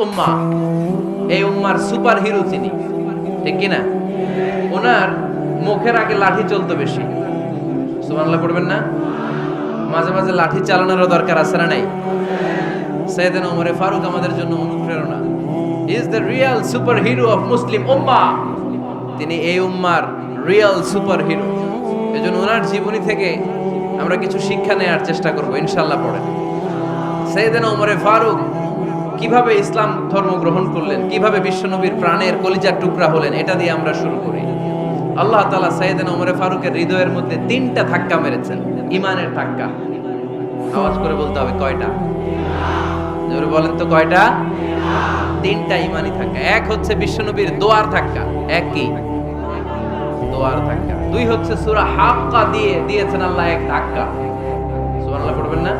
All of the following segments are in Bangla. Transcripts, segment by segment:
উম্মাহ, এই উম্মার সুপার হিরো তিনি, ঠিক কিনা? ওনার মুখের আগে লাঠি চলতো বেশি। সুবহানাল্লাহ পড়বেন না? মাঝে মাঝে লাঠি চালানোরও দরকার আছে না নাই? সাইয়েদনা ওমরে ফারুক আমাদের জন্য অনুপ্রেরণা। Is the real super hero of Muslim উম্মাহ। তিনি এই উম্মার রিয়েল সুপার হিরো। এজন্য ওনার জীবনী থেকে আমরা কিছু শিক্ষা নেওয়ার চেষ্টা করব ইনশাআল্লাহ। পড়েন সাইয়েদনা ওমরে ফারুক কিভাবে ইসলাম ধর্ম গ্রহণ করলেন, কিভাবে বিশ্বনবীর প্রাণের কলিজার টুকরা হলেন, এটা দিয়ে আমরা শুরু করি। আল্লাহ তাআলা সাইয়েদনা ওমরে ফারুকের হৃদয়ের মধ্যে 3টা ধাক্কা মেরেছেন, ঈমানের ধাক্কা। আওয়াজ করে বলতে হবে কয়টা? জোরে বলেন তো কয়টা? 3টা ঈমানি ধাক্কা। এক হচ্ছে বিশ্বনবীর দোয়ার ধাক্কা, এক কি? দোয়ার ধাক্কা। 2 হচ্ছে সূরা হাক্কা দিয়ে দিয়েছেন আল্লাহ এক ধাক্কা, সুবহানাল্লাহ পড়বেন না?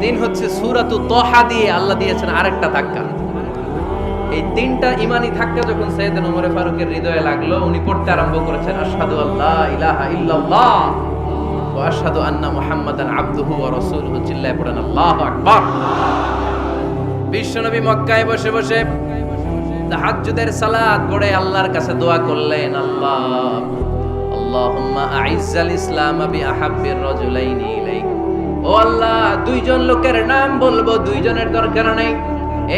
3 হচ্ছে সূরাতু তাহা দিয়ে আল্লাহ দিয়েছেন আরেকটা ধাক্কা। এই 3টা ঈমানি ধাক্কা যখন সাইয়েদনা ওমর ফারুকের হৃদয়ে লাগলো, উনি পড়তে আরম্ভ করেছেন আশহাদু আল্লা ইলাহা ইল্লাল্লাহ ওয়া আশহাদু আন্না মুহাম্মাদান আবদুহু ওয়া রাসূলুহু। চিল্লায়ে পড়েন আল্লাহু আকবার। বিশ্বনবী মক্কায় বসে বসে তাহাজ্জুদের সালাত পড়ে আল্লাহর কাছে দোয়া করলেন, আল্লাহুম্মা আইজ্জাল ইসলাম বিআহাব্বির রাজুলাইনি ইলাইক। ও আল্লাহ, 2 জন লোকের নাম বলবো, 2 জনের দরকার নেই।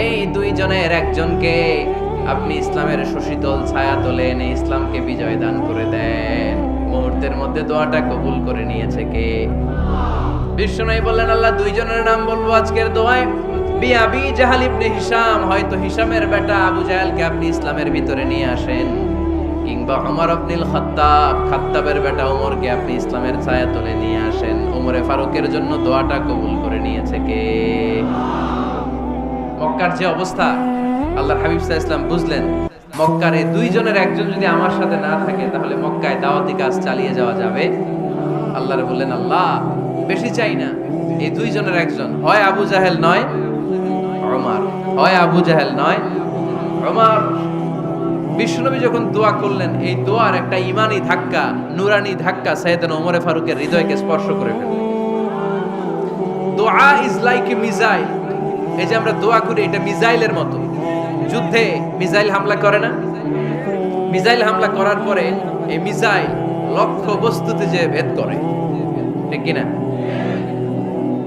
এই 2 জনের একজনকে আপনি ইসলামের সুশীতল ছায়া তলে এনে ইসলামকে বিজয় দান করে দেন। মুহূর্তের মধ্যে দোয়াটা কবুল করে নিয়েছে কে? বিশ্বনবী বললেন, আল্লাহ 2 জনের নাম বলবো আজকের দোয়ায়। আবি জাহাল ইবনে হিশাম, হয়তো হিশামের বেটা আবু জাহেলকে আপনি ইসলামের ভিতরে নিয়ে আসেন, কিংবা ওমর ইবনুল খাত্তাব, খাত্তাবের বেটা ওমরকে আপনি ইসলামের ছায়া তলে নিয়ে আসেন। ওমরে ফারুকের জন্য দোয়াটা কবুল করে নিয়েছে কে? মক্কার যে অবস্থা, আল্লাহর হাবিব সাল্লাল্লাহু আলাইহি ওয়াসাল্লাম বুঝলেন মক্কার এই 2 জনের একজন যদি আমার সাথে না থাকে তাহলে মক্কায় দাওয়াতি কাজ চালিয়ে যাওয়া যাবে। আল্লাহর বললেন, আল্লাহ বেশি চাই না, এই 2 জনের একজন, হয় আবু জাহেল নয় ওমর, হয় আবু জাহেল নয় ওমর। বিশ্বনবী যখন দোয়া করলেন, এই দোয়ার একটা ঈমানি ধাক্কা, নূরানি ধাক্কা সাইয়েদনা ওমর ফারুকের হৃদয়কে স্পর্শ করে ফেলল। দোয়া ইজ লাইক এ মিসাইল। এই যে আমরা দোয়া করি, এটা মিসাইলের মতো। যুদ্ধে মিসাইল হামলা করে না? মিসাইল হামলা করার পরে এই মিসাইল লক্ষ্য বস্তুতে যে ভেদ করে, ঠিক কিনা?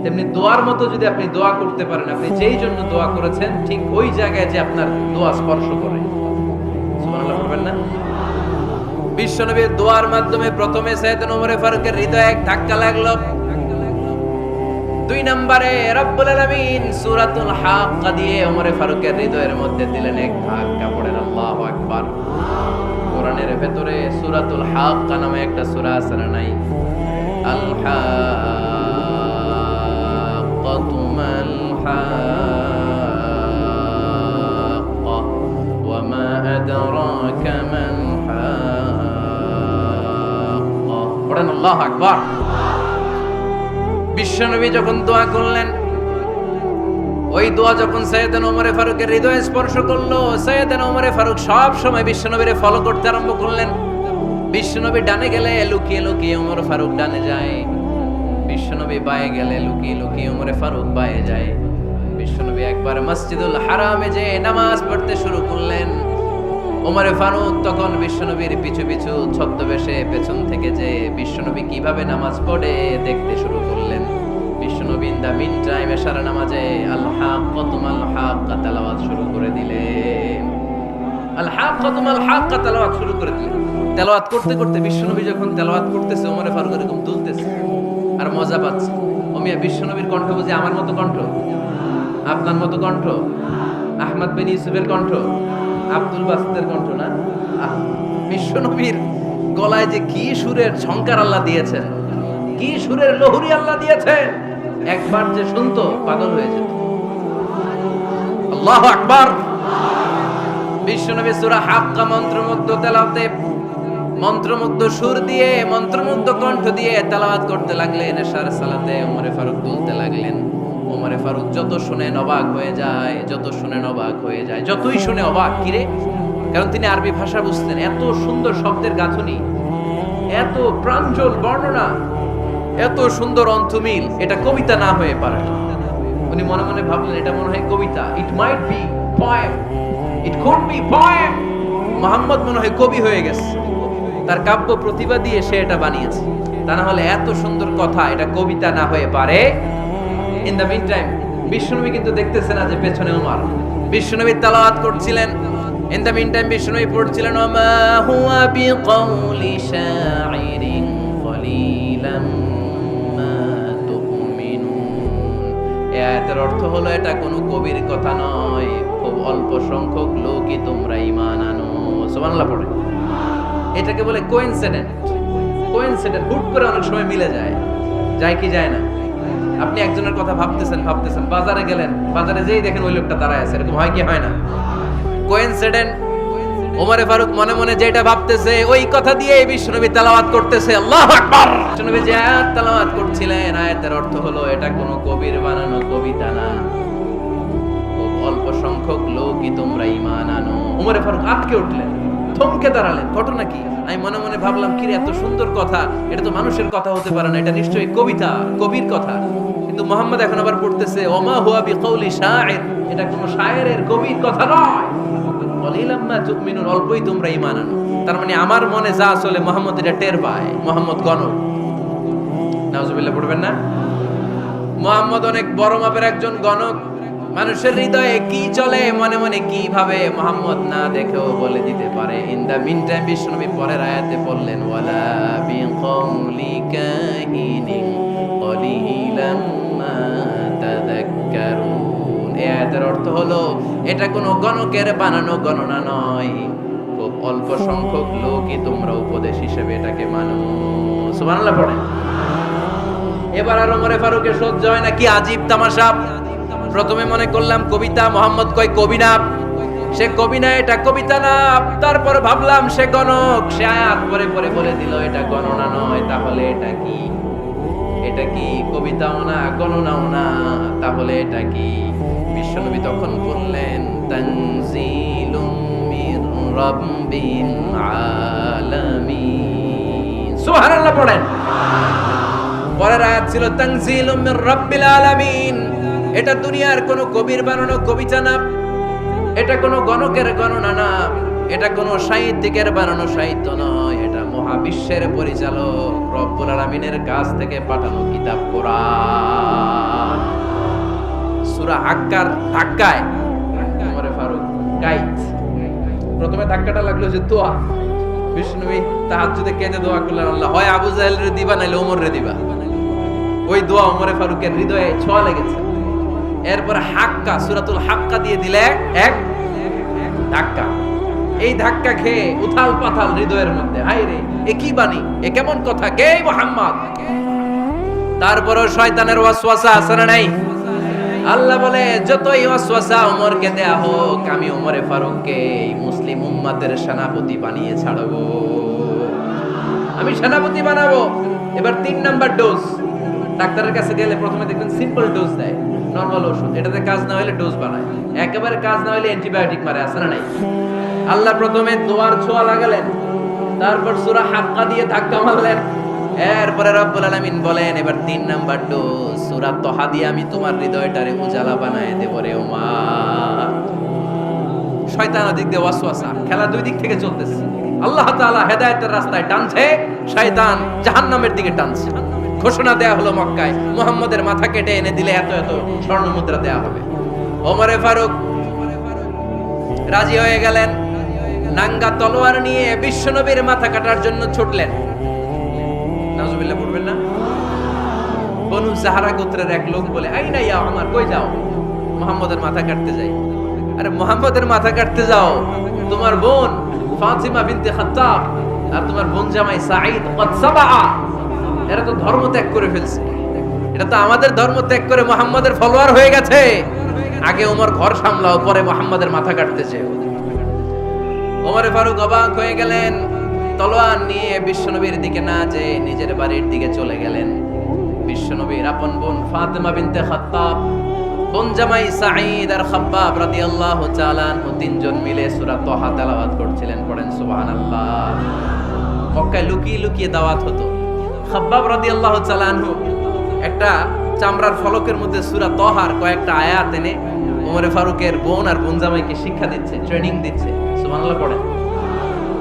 তেমনি দোয়ার মতো যদি আপনি দোয়া করতে পারেন, আপনি যেই জন্য দোয়া করেছেন ঠিক ওই জায়গায় যে আপনার দোয়া স্পর্শ করে। সুবহানাল্লাহ পড়বেন না? বিশ্বনবীর দোয়ার মাধ্যমে প্রথমে সাইয়েদনা ওমর ফারুকের হৃদয়ে এক ধাক্কা লাগলো। 2 নম্বরে রব্বুল আলামিন সূরাতুল হাক্কা দিয়ে ওমর ফারুকের হৃদয়ের মধ্যে দিলেন এক ধাক্কা। পড়েন আল্লাহু আকবার। কোরআনের ভেতরে সূরাতুল হাক্কা নামে একটা সূরা আছে না নাই? আল হাক্কাতু মাল হাক্কা ওয়া মা আদরাকা মাল হাক্কা। পড়েন আল্লাহু আকবার। বিশ্বনবী যখন দোয়া করলেন, ওই দোয়া যখন সাইয়েদনা ওমর ফারুকের হৃদয়ে স্পর্শ করলো, সাইয়েদনা ওমর ফারুক সব সময় বিশ্বনবীরে ফলো করতে আরম্ভ করলেন। বিশ্বনবী ডানে গেলে লুকিয়ে লুকিয়ে ওমর ফারুক ডানে যায়, বিশ্বনবী বায়ে গেলে লুকিয়ে লুকিয়ে ওমর ফারুক বায়ে যায়। বিশ্বনবী একবার মসজিদুল হারামে যে নামাজ পড়তে শুরু করলেন, ওমর ফারুক তখন বিশ্বনবীর পিছু পিছু ছদ্মবেশে পেছন থেকে যে বিশ্বনবী কিভাবে নামাজ পড়ে দেখতে শুরু করলেন। বিশ্বনবী ইন দা মিন টাইম এশারা নামাজে আল হাক্কাতু মাল হাক্কা তেলাওয়াত শুরু করে দিলেন। আল হাক্কাতু মাল হাক্কা তেলাওয়াত শুরু করে দিলেন। তেলাওয়াত করতে করতে বিশ্বনবী যখন তেলাওয়াত করতেছে, ওমর ফারুক এরকম দুলতেছে আর মজা পাচ্ছে। ওমিয়া বিশ্বনবীর কণ্ঠ বুঝি আমার মতো কণ্ঠ, আপনার মতো কণ্ঠ, আহমদ বিন ইউসুফের কণ্ঠ, আব্দুল বাসিতের কণ্ঠ না? বিশ্বনবীর গলায় যে কি সুরের ঝংকার আল্লাহ দিয়েছেন, কি সুরের লহরী আল্লাহ দিয়েছেন, একবার যে শুনতো পাগল হয়ে যেত। আল্লাহু আকবার। বিশ্বনবী সূরা হাক্কা মন্ত্রমুগ্ধ তেলাওয়াতে, মন্ত্রমুগ্ধ সুর দিয়ে, মন্ত্রমুগ্ধ কণ্ঠ দিয়ে তেলাওয়াত করতে লাগলেন। এশার সালাতে ওমর ফারুক দুলতে লাগলেন। ওমর ফারুক যত শুনেন অবাক হয়ে যায়, যত শুনেন অবাক হয়ে যায়, যতই শুনে অবাক। কিরে? কারণ তিনি আরবি ভাষা বুঝতেন। এত সুন্দর শব্দের গাঁথনি, এত প্রাঞ্জল বর্ণনা, এত সুন্দর অন্তমিল, এটা কবিতা না হয়ে পারে। উনি মনে মনে ভাবলেন এটা মনে হয় কবিতা, it might be poem, it could be poem. Muhammad মনে হয় কবি হয়ে গেছে, তার কাব্য প্রতিভা দিয়ে সে এটা বানিয়েছে। তা না হলে এত সুন্দর কথা এটা কবিতা না হয়ে পারে। ইন দ্য মিন টাইম বিশ্বনবী কিন্তু দেখতেছে না যে পেছনে ওমর। বিশ্বনবী তেলাওয়াত করছিলেন, ইন দ্য মিন টাইম বিশ্বনবী পড়ছিলেন ওমা হুয়া বিকাউলি শাইরিন কলিলাম মা তুমিনুন। এই আয়াতের অর্থ হলো এটা কোনো কবির কথা নয়, খুব অল্প সংখ্যক লোকই তোমরা ঈমান আনো। সুবহানাল্লাহ পড়ে। এটাকে বলে কোইন্সিডেন্ট। কোইন্সিডেন্ট হুট করে অনেক সময় মিলে যায়, যায় কি যায় না? আপনি একজনের কথা ভাবতেছেন বাজারে গেলেন, বাজারে যেই দেখেন ওই লোকটা দাঁড়ায় আছে, এরকম হয় কি হয় না? কোইন্সিডেন্ট। ওমরে ফারুক মনে মনে যেটা ভাবতেছে ওই কথা দিয়ে বিশ্বনবী তেলাওয়াত করতেছে, আল্লাহু আকবার। বিশ্বনবী যে আয়াত তেলাওয়াত করছিলেন, আয়াতের অর্থ হলো এটা কোনো কবির বানানো কবিতা না, খুব অল্প সংখ্যক লোকই তোমরা ঈমান আনো। ওমরে ফারুক আটকে উঠলেন, থমকে দাঁড়ালেন। ঘটনা কি? আমি মনে মনে ভাবলাম কি রে, এত সুন্দর কথা, এটা তো মানুষের কথা হতে পারে না, এটা নিশ্চয়ই কবিতা, কবির কথা। কিন্তু মুহাম্মদ এখন আবার পড়তেছে ওমা হুয়া বিকাউলি শাইর, এটা কোনো শায়েরের কবির কথা নয়। কলিলাম মা তুমিনুন, অল্পই তোমরা ঈমান আনো। তার মানে আমার মনে যা চলে মুহাম্মদ এটা টের পায়। মুহাম্মদ গণক, নাউজুবিল্লাহ পড়বেন না? মুহাম্মদ অনেক বড় মাপের একজন গণক। মানুষের হৃদয়ে কি চলে, মনে মনে কি ভাবে, মুহাম্মদ না দেখেও বলে দিতে পারে। ইন দা মিন টাইম বিশ্বনবী পরের আয়াতে বললেন ওয়ালা বিকাউলি কাহিনিন কলিলাম মা তাযাক্কারুন। এই আয়াতের অর্থ হলো এটা কোনো গণকের বানানো গণনা নয়, খুব অল্প সংখ্যক লোকই তোমরা উপদেশ হিসেবে এটাকে মানো। সুবহানাল্লাহ পড়ে। এবার আর ওমরে ফারুকের সহ্য হয় না, কি আজীব তামাশা। প্রথমে মনে করলাম কবিতা, মোহাম্মদ কয় কবি না, সে কবি না, এটা কবিতা না। তারপর ভাবলাম সে গণক, সে আয়াত পরে পরে বলে দিল এটা গণনা নয়, তাহলে এটা কি? এটা কি কবিতাও না, গণনাও না, তাহলে এটা কি? বিশ্বনবী তখন বললেন তানজিলুম মির রাব্বিল আলামিন। সুবহানাল্লাহ পড়েন। পরের আয়াত ছিল তানজিলুম মির রাব্বিল আলামিন। এটা দুনিয়ার কোনো কবির বানানো কবিতা না, এটা কোনো গণকের গণনা না, এটা কোনো সাহিত্যিকের বানানো সাহিত্য নয়, এটা মহাবিশ্বের পরিচালক রব্বুল আলামিনের কাছ থেকে পাঠানো কিতাব কোরআন। সূরা হাক্কার ধাক্কায় ওমরে ফারুক গাইত। প্রথমে ধাক্কাটা লাগলো যে দোয়া। বিষ্ণুবী তাহাজ্জুদে কেঁদে দোয়া করলেন, আল্লাহ হয় আবু জাহেলের দিবা নাইলে ওমরের দিবা। ওই দোয়া ওমরে ফারুকের হৃদয়ে ছোঁয়া লেগেছে। এরপরে হাক্কা, সূরাতুল হাক্কা দিয়ে দিলে এক ধাক্কা। এই ধাক্কা খেয়ে উথাল পাথাল হৃদয়ের মধ্যে, হায় রে এ কি বাণী, এ কেমন কথা, কে মুহাম্মদ? তারপরও শয়তানের ওয়াসওয়াসা আছে না নাই? আল্লাহ বলে যতই ওয়াসওয়াসা ওমরকে দেয়া হোক, আমি ওমরে ফারুককে এই মুসলিম উম্মাতের সেনাপতি বানিয়ে ছাড়বো, আমি সেনাপতি বানাবো। এবার 3 নাম্বার ডোজ। ডাক্তারের কাছে গেলে প্রথমে দেখবেন সিম্পল ডোজ দেয়, নরমাল ওষুধ, এটাতে কাজ না হলে ডোজ বাড়ায়, একেবারে কাজ না হলে অ্যান্টিবায়োটিক মারে, আছে না নাই? আল্লাহ প্রথমে দোয়ার ছোঁয়া লাগালেন, তারপর সূরা হাক্কা দিয়ে ধাক্কা মারলেন, এরপরে রব্বুল আলামিন বলেন এবার 3 নাম্বার ডোজ সূরা তহা দিয়ে আমি তোমার হৃদয়টারে উজালা বানায় দেব রে ওমর। শয়তান ওদিক দিয়ে ওয়াসওয়াসা, খেলা দুই দিক থেকে চলতেছে। আল্লাহ তাআলা হেদায়েতের রাস্তায় টানছে, শয়তান জাহান্নামের দিকে টানছে। ঘোষণা দেয়া হলো মক্কায়, মুহাম্মদের মাথা কেটে এনে দিলে এত এত স্বর্ণ মুদ্রা দেয়া হবে। ওমরে ফারুক রাজি হয়ে গেলেন, নাঙ্গা তলোয়ার নিয়ে বিশ্বনবীর মাথা কাটার জন্য ছুটলেন। নাউজুবিল্লাহ পড়বেন না? বনু জাহরা গোত্রের এক লোক বলে, আইনা ইয়া ওমর, কই যাও? মুহাম্মদের মাথা কাটতে যাই। আরে মুহাম্মদের মাথা কাটতে যাও? তোমার বোন ফাতিমা বিনতে খাত্তাব আর তোমার বোন জামাই সাঈদ কদ সাবা, এরা তো ধর্ম ত্যাগ করে ফেলছে, এটা তো আমাদের ধর্ম ত্যাগ করে মুহাম্মাদের ফলোয়ার হয়ে গেছে। আগে ওমর ঘর সামলাও, পরে মুহাম্মাদের মাথা কাটতে চেও। ওমরে ফারুক অবাক হয়ে গেলেন, তলোয়ার নিয়ে বিশ্বনবীর দিকে না যেয়ে নিজের বাড়ির দিকে চলে গেলেন। বিশ্বনবীর আপন বোন ফাতিমা বিনতে খাত্তাব, বোন জামাই সাঈদ আর খাব্বাব রাদিয়াল্লাহু তাআলা আনহু তিনজন মিলে সূরা তহা তেলাওয়াত করছিলেন। পড়েন সুবহানাল্লাহ। মক্কায় লুকিয়ে লুকিয়ে দাওয়াত হতো। খাব্বাব রাদিয়াল্লাহু তাআলা আনহু একটা চামড়ার ফলকের মধ্যে সূরা তহার কয়েকটা আয়াত এনে ওমরে ফারুকের বোন আর বোন জামাইকে শিক্ষা দিচ্ছে, ট্রেনিং দিচ্ছে। সুবহানাল্লাহ পড়েন।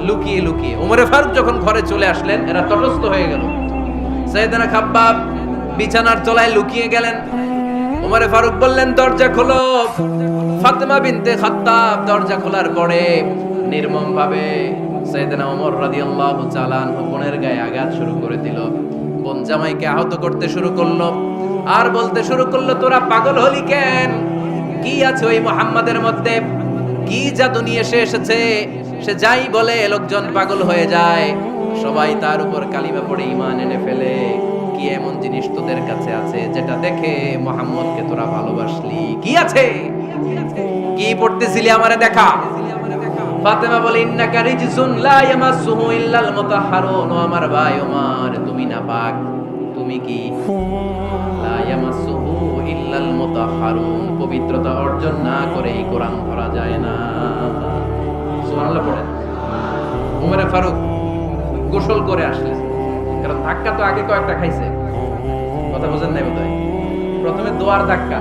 লুকিয়ে লুকিয়ে ওমরে ফারুক যখন ঘরে চলে আসলেন, এরা তটস্থ হয়ে গেল। সাইয়েদনা খাব্বাব বিছানার তলায় লুকিয়ে গেলেন। ওমরে ফারুক বললেন, দরজা খোলো। ফাতেমা বিনতে খাত্তাব দরজা খোলার পরে নির্মম ভাবে সাইয়েদনা ওমর রাদিয়াল্লাহু তাআলা আনহু বোনের গায়ে আঘাত শুরু করে দিল। বোন জামাইকে আহত করতে শুরু করলো আর বলতে শুরু করলো, তোরা পাগল হলি কেন? কি আছে ওই মুহাম্মাদের মধ্যে? কি জাদু নিয়ে এসেছে? সে যাই বলে লোকজন পাগল হয়ে যায়, সবাই তার উপর কালিমা পড়ে ঈমান এনে ফেলে। কি এমন জিনিস তোদের কাছে আছে যেটা দেখে মুহাম্মদকে তোরা ভালোবাসলি? কি আছে? কি পড়তেছিলি আমারে দেখা। ফাতেমা বলে, ইন্নাকা রিজসুন লা ইয়ামাসসুহু ইল্লাল মুতাহহারুন। ও আমার ভাই ওমর, তুমি নাপাক। তুমি কি? লা ইয়ামাসসুহু ইল্লাল মুতাহহারুন, পবিত্রতা অর্জন না করে এই কোরআন ধরা যায় না। সুবহানাল্লাহ পড়েন। ওমরে ফারুক গোসল করে আসলেন, কারণ ধাক্কা তো আগে কয়েকটা খাইছে। কথা বুঝেন নাই বোধহয়? প্রথমে দোয়ার ধাক্কা,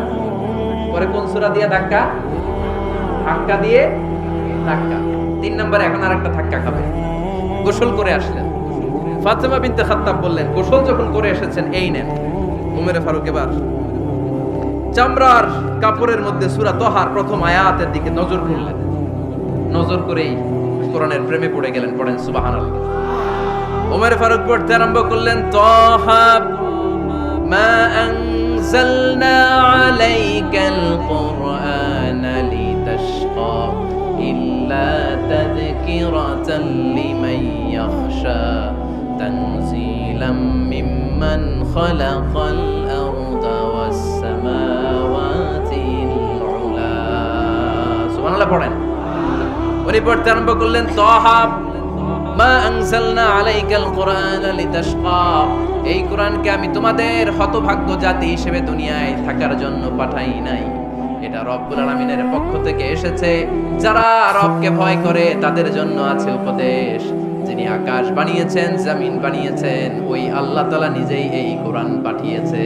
পরে কোন সূরা দিয়ে ধাক্কা? ধাক্কা দিয়ে ধাক্কা। 3 নম্বরে এখন আরেকটা ধাক্কা খাবে। গোসল করে আসলেন। ফাতেমা বিনতে খাত্তাব বললেন, গোসল যখন করে এসেছেন, এই নেন। ওমরে ফারুক এবার চামড়ার কাপড়ের মধ্যে সূরা তহার প্রথম আয়াতের দিকে নজর করলেন। নজর করেই কোরআনের প্রেমে পড়ে গেলেন। পড়েন সুবহানাল্লাহ। ওমরে ফারুক পড়তে আরম্ভ করলেন, তহা মা আনজালনা আলাইকাল কুরআনা লিতাশকা ইল্লা তাযকিরাতান লিমান ইয়াখশা তানজিলাম মিম্মান খালাকাল আরদা ওয়াস সামাওয়াতিল উলা। সুবহানাল্লাহ পড়েন। উনি পড়তে আরম্ভ করলেন, তহা মা আনজালনা আলাইকাল কুরআনা লিতাশকা, এই কোরআনকে আমি তোমাদের হতভাগ্য জাতি হিসেবে দুনিয়ায় থাকার জন্য পাঠাই নাই। এটা রব্বুল আলামিনের পক্ষ থেকে এসেছে। যারা রবকে ভয় করে তাদের জন্য আছে উপদেশ। যিনি আকাশ বানিয়েছেন, জমিন বানিয়েছেন, ওই আল্লাহ তাআলা নিজেই এই কোরআন পাঠিয়েছে।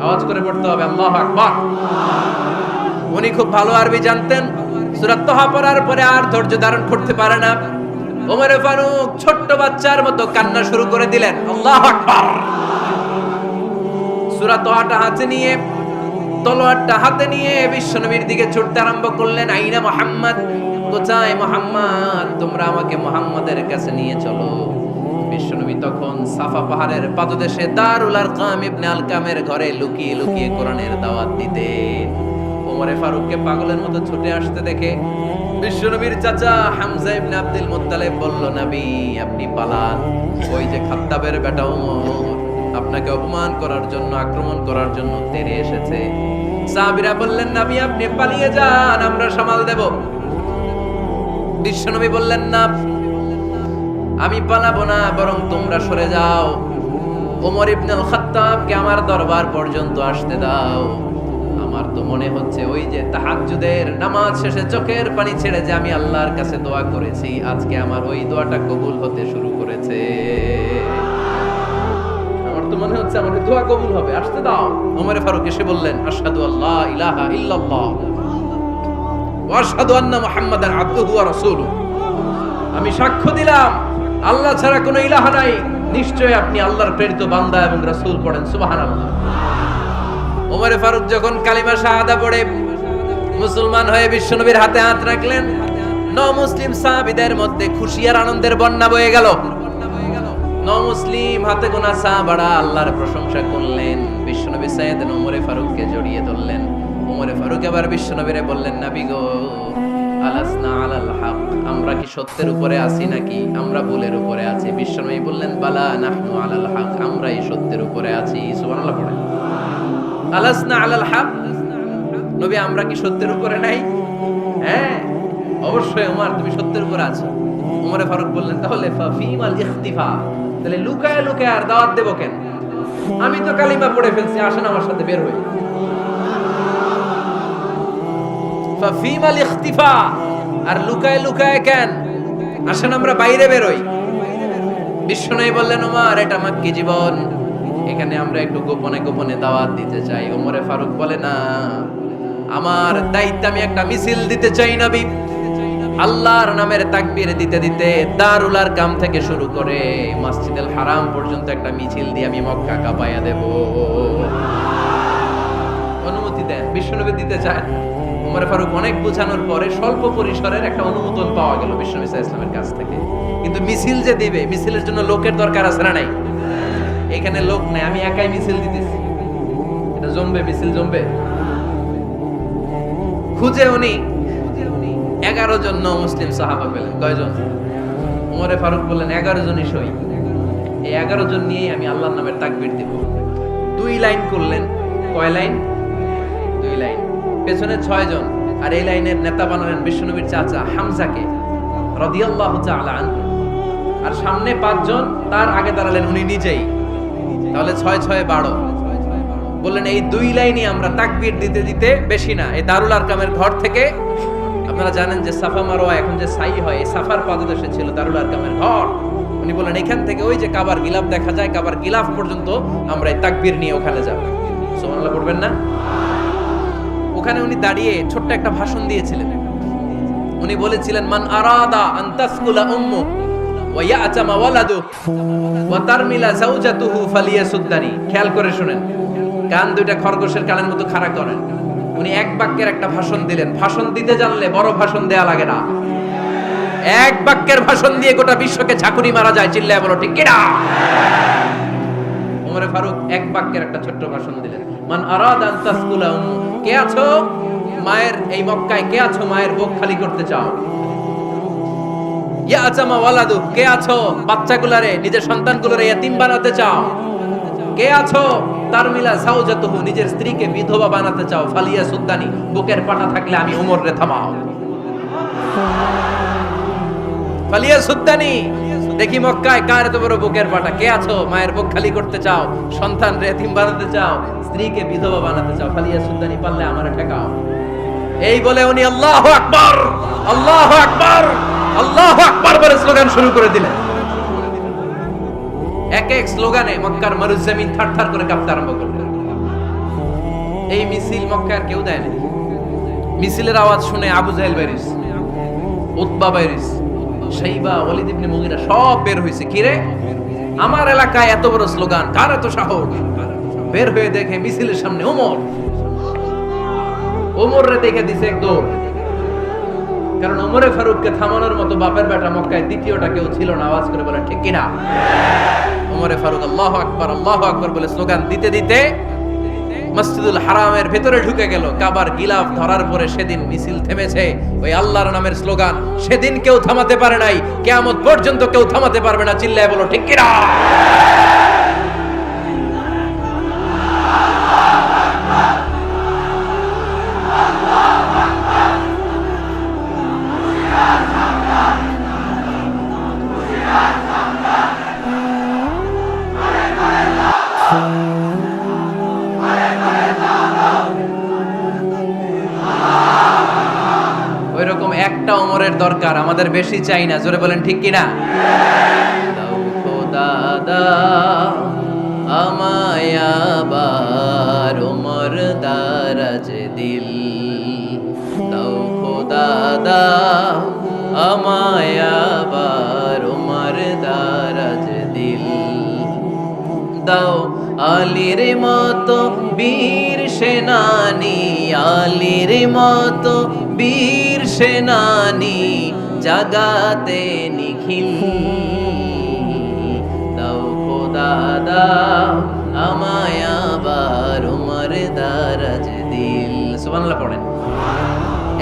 আওয়াজ করে পড়তে হবে, আল্লাহু আকবার। উনি খুব ভালো আরবি জানতেন। সূরা তহা পড়ার পরে আর ধৈর্য ধারণ করতে পারে না। ওমরে ফারুক ছোট্ট বাচ্চার মতো কান্না শুরু করে দিলেন। আল্লাহু আকবার। সূরা তহাটা হাতে নিয়ে, তলোয়ারটা হাতে নিয়ে বিশ্বনবীর দিকে ছুটতে আরম্ভ করলেন। আইনা মুহাম্মদ, কোথায় মুহাম্মদ? তোমরা আমাকে মুহাম্মাদের কাছে নিয়ে চলো। বিশ্বনবী তখন সাফা পাহাড়ের পাদদেশে দারুল আরকাম ইবনে আলকামের ঘরে লুকিয়ে লুকিয়ে কোরআনের দাওয়াত দিতেন। ওমরে ফারুককে পাগলের মতো ছুটে আসতে দেখে বিশ্বনবীর চাচা হামজা ইবনে আব্দুল মুত্তালিব বলল, নবী আপনি পালান। ওই যে খাত্তাবের বেটা ওমর আপনাকে অপমান করার জন্য, আক্রমণ করার জন্য তেড়ে এসেছে। সাহাবীরা বললেন, নবী আপনি পালিয়ে যান, আমরা সামাল দেব। বিশ্বনবী বললেন, না আমি পালাবো না, বরং তোমরা সরে যাও। ওমর ইবনে আল খাত্তাবকে আমার দরবার পর্যন্ত আসতে দাও। আমার তো মনে হচ্ছে ওই যে তাহাজ্জুদের নামাজ শেষে চোখের পানি ছেড়ে যে আমি আল্লাহর কাছে দোয়া করেছি, আজকে আমার ওই দোয়াটা কবুল হতে শুরু করেছে। আমার তো মনে হচ্ছে আমার দোয়া কবুল হবে, আসতে দাও। ওমর ফারুক এসে বললেন, আশহাদু আল্লা ইলাহা ইল্লাল্লাহ ওয়া আশহাদু আন্না মুহাম্মাদান আবদুহু ওয়া রাসূলুহু। আমি সাক্ষ্য দিলাম আল্লাহ ছাড়া কোনো ইলাহ নাই, নিশ্চয় আপনি আল্লাহর প্রেরিত বান্দা এবং রাসূল। পড়েন সুবহানাল্লাহ। ওমর ফারুক যখন কালিমা শাহাদা পড়ে মুসলমান হয়ে বিশ্বনবীর হাতে হাত রাখলেন, মুসলিম সাহাবীদের মধ্যে খুশি আর আনন্দের বন্যা বয়ে গেল। মুসলিম হাতে গোনা সাহাবারা আল্লাহর প্রশংসা করলেন। বিশ্বনবী সাইয়েদনা ওমর ফারুককে জড়িয়ে ধরলেন। ওমর ফারুক এবার বিশ্বনবীরে বললেন, নবী গো, আলাসনা আলাল হক, আমরা কি সত্যের উপরে আছি নাকি আমরা ভুলের উপরে আছি? বিশ্বনবী বললেন, বালা নাহনু আলাল হক, আমরা এই সত্যের উপরে আছি। সুবহানাল্লাহ পড়েন। আলাসনা আলাল হক, নবী আমরা কি সত্যের উপরে নাই? হ্যাঁ অবশ্যই ওমর, তুমি সত্যের উপরে আছো। ওমর ফারুক বললেন, তাহলে ফাফিমাল ইখতিফা, তাহলে লুকায় লুকায় আর দাওয়াত দেব কেন? আমি তো কালিমা পড়ে ফেলছি, আসেন আমার সাথে বের হই। ফাফিমাল ইখতিফা, আর লুকায় লুকায় কেন? আসেন আমরা বাইরে বের হই। বিশ্বনবী বললেন, ওমর এটা মাক্কি জীবন, এখানে আমরা একটু গোপনে গোপনে দাওয়াত দিতে চাই। ওমরে ফারুক বলে, না, আমার দায়িত্ব, আমি একটা মিছিল দিতে চাই নবী। আল্লাহর নামের তাকবীর দিতে দিতে দারুল আরকাম থেকে শুরু করে মসজিদুল হারাম পর্যন্ত একটা মিছিল দিয়ে আমি মক্কা কাঁপাইয়া দেব। অনুমতি দেন, বিশ্বনবী দিতে চায়। ওমর ফারুক অনেক বোঝানোর পরে স্বল্প পরিসরের একটা অনুমোদন পাওয়া গেল বিশ্বনবী সাল্লাল্লাহু আলাইহি ওয়াসাল্লামের কাছ থেকে। কিন্তু মিছিল যে দিবে, মিছিলের জন্য লোকের দরকার আছে না নাই? এখানে লোক নাই, আমি একাই মিছিল দিতেছি। এটা জমবে, মিছিল জমবে। খুঁজে উনি 11 জন মুসলিম সাহাবা পেলেন। কয়জন? ওমরে ফারুক বললেন 11 জনই সই। এই 11 জন নিয়েই আমি আল্লাহর নামের তাকবীর দিব। 2 লাইন করলেন। কয় লাইন? 2 লাইন। পেছনে 6 জন, আর এই লাইনের নেতা বানালেন বিশ্বনবীর চাচা হামজাকে রাদিয়াল্লাহু তাআলা আনহু। আর সামনে 5 জন, তার আগে দাঁড়ালেন উনি নিজেই। তাহলে 6 6 12। বললেন এই 2 লাইনই আমরা তাকবীর দিতে দিতে, বেশি না, এই দারুল আরকামের ঘর থেকে, আপনারা জানেন যে সাফা মারওয়া এখন যে সাই হয়, এই সাফার পাদদেশে ছিল দারুল আরকামের ঘর। উনি বলেন এখান থেকে ওই যে কাবার গিলাফ দেখা যায়, কাবার গিলাফ পর্যন্ত আমরা এই তাকবীর নিয়ে ওখানে যাব। সুবহানাল্লাহ পড়বেন না? ওখানে উনি দাঁড়িয়ে ছোট্ট একটা ভাষণ দিয়েছিলেন। উনি বলেছিলেন, মান আরাদা আন তাসকুলা উম্মু ওয়া ইয়াতামা ওয়ালাদু ওয়া তারমিলা যাওজাতুহু ফালিয়াসুদ্দানি। খেয়াল করে শুনেন, কান দুইটা খরগোশের কানের মতো খাড়া করেন। উনি এক বাক্যের একটা ভাষণ দিলেন। ভাষণ দিতে জানলে বড় ভাষণ দেয়া লাগে না। এক বাক্যের ভাষণ দিয়ে গোটা বিশ্বকে ঝাঁকুনি মারা যায়। চিল্লায় বলো ঠিক কিনা? ওমরে ফারুক এক বাক্যের একটা ছোট্ট ভাষণ দিলেন। মান আরাদা আন তাসকুলা উম্মু, কে আছো মায়ের এই মক্কায়, কে আছো মায়ের বুক খালি করতে চাও? ইয়াতামা ওয়ালাদু, কে আছো বাচ্চাগুলারে, নিজের সন্তানগুলোরে ইয়াতিম বানাতে চাও? কে আছো তারমিলা যাওজাতুহু, নিজের স্ত্রীকে বিধবা বানাতে চাও? ফালিয়া সুদ্দানি, বুকের পাটা থাকলে আমি ওমর রে থামাও। ফালিয়া সুদ্দানি, দেখি মক্কায় কার এত বড় বুকের পাটা। কে আছো মায়ের বুক খালি করতে চাও, সন্তান রে এতিম বানাতে চাও, স্ত্রীকে বিধবা বানাতে চাও? ফালিয়া সুদ্দানি, পারলে আমারে ঠেকাও। এই বলে উনি আল্লাহু আকবার, আল্লাহু আকবার, আল্লাহু আকবার বলে স্লোগান শুরু করে দিলেন। এক এক স্লোগানে মক্কার মরুজমিন থারথার করে কাঁপতে আরম্ভ করলেন। এই মিছিল মক্কার কেউ দেয় না। মিছিলের আওয়াজ শুনে আবু জাহেল বাইরিস, উতবা বাইরিস, শাইবা, ওয়ালিদ ইবনে মুগীরা সব বের হইছে। কি রে, আমার এলাকায় এত বড় স্লোগান, কার এত সাহস? বের হয়ে দেখে মিছিলের সামনে ওমর। ওমর রে দেখে দিছে এক দৌড়। কারণ ওমরে ফারুককে থামানোর মতো বাপের বেটা মক্কায় দ্বিতীয়টা কেউ ছিল না। আওয়াজ করে বলে ঠিক কিনা? ওমরে ফারুক আল্লাহু আকবার, আল্লাহু আকবার বলে স্লোগান দিতে দিতে মসজিদুল হারামের ভেতরে ঢুকে গেল। কাবার গিলাফ ধরার পরে সেদিন মিছিল থেমেছে ওই আল্লাহর নামের স্লোগান। সেদিন কেউ থামাতে পারে নাই, কিয়ামত পর্যন্ত কেউ থামাতে পারবে না। চিল্লায় বলো ঠিক কিনা? ওইরকম একটা ওমরের দরকার, আমাদের বেশি চাই না। জোরে বলেন ঠিক কিনা? দাও খোদা দাও আমায় আবার ওমর দারাজ দিল, দাও খোদা দাও আমায় আবার ওমর দারাজ দিল, দাও আলীর মতো বীর সেনানি, আলীর মতো বীর সেনানি জাগাতে নিখিল, দাও খোদা দাও আমায় আবার ওমর দারাজ দিল। সুবহানাল্লাহ পড়েন।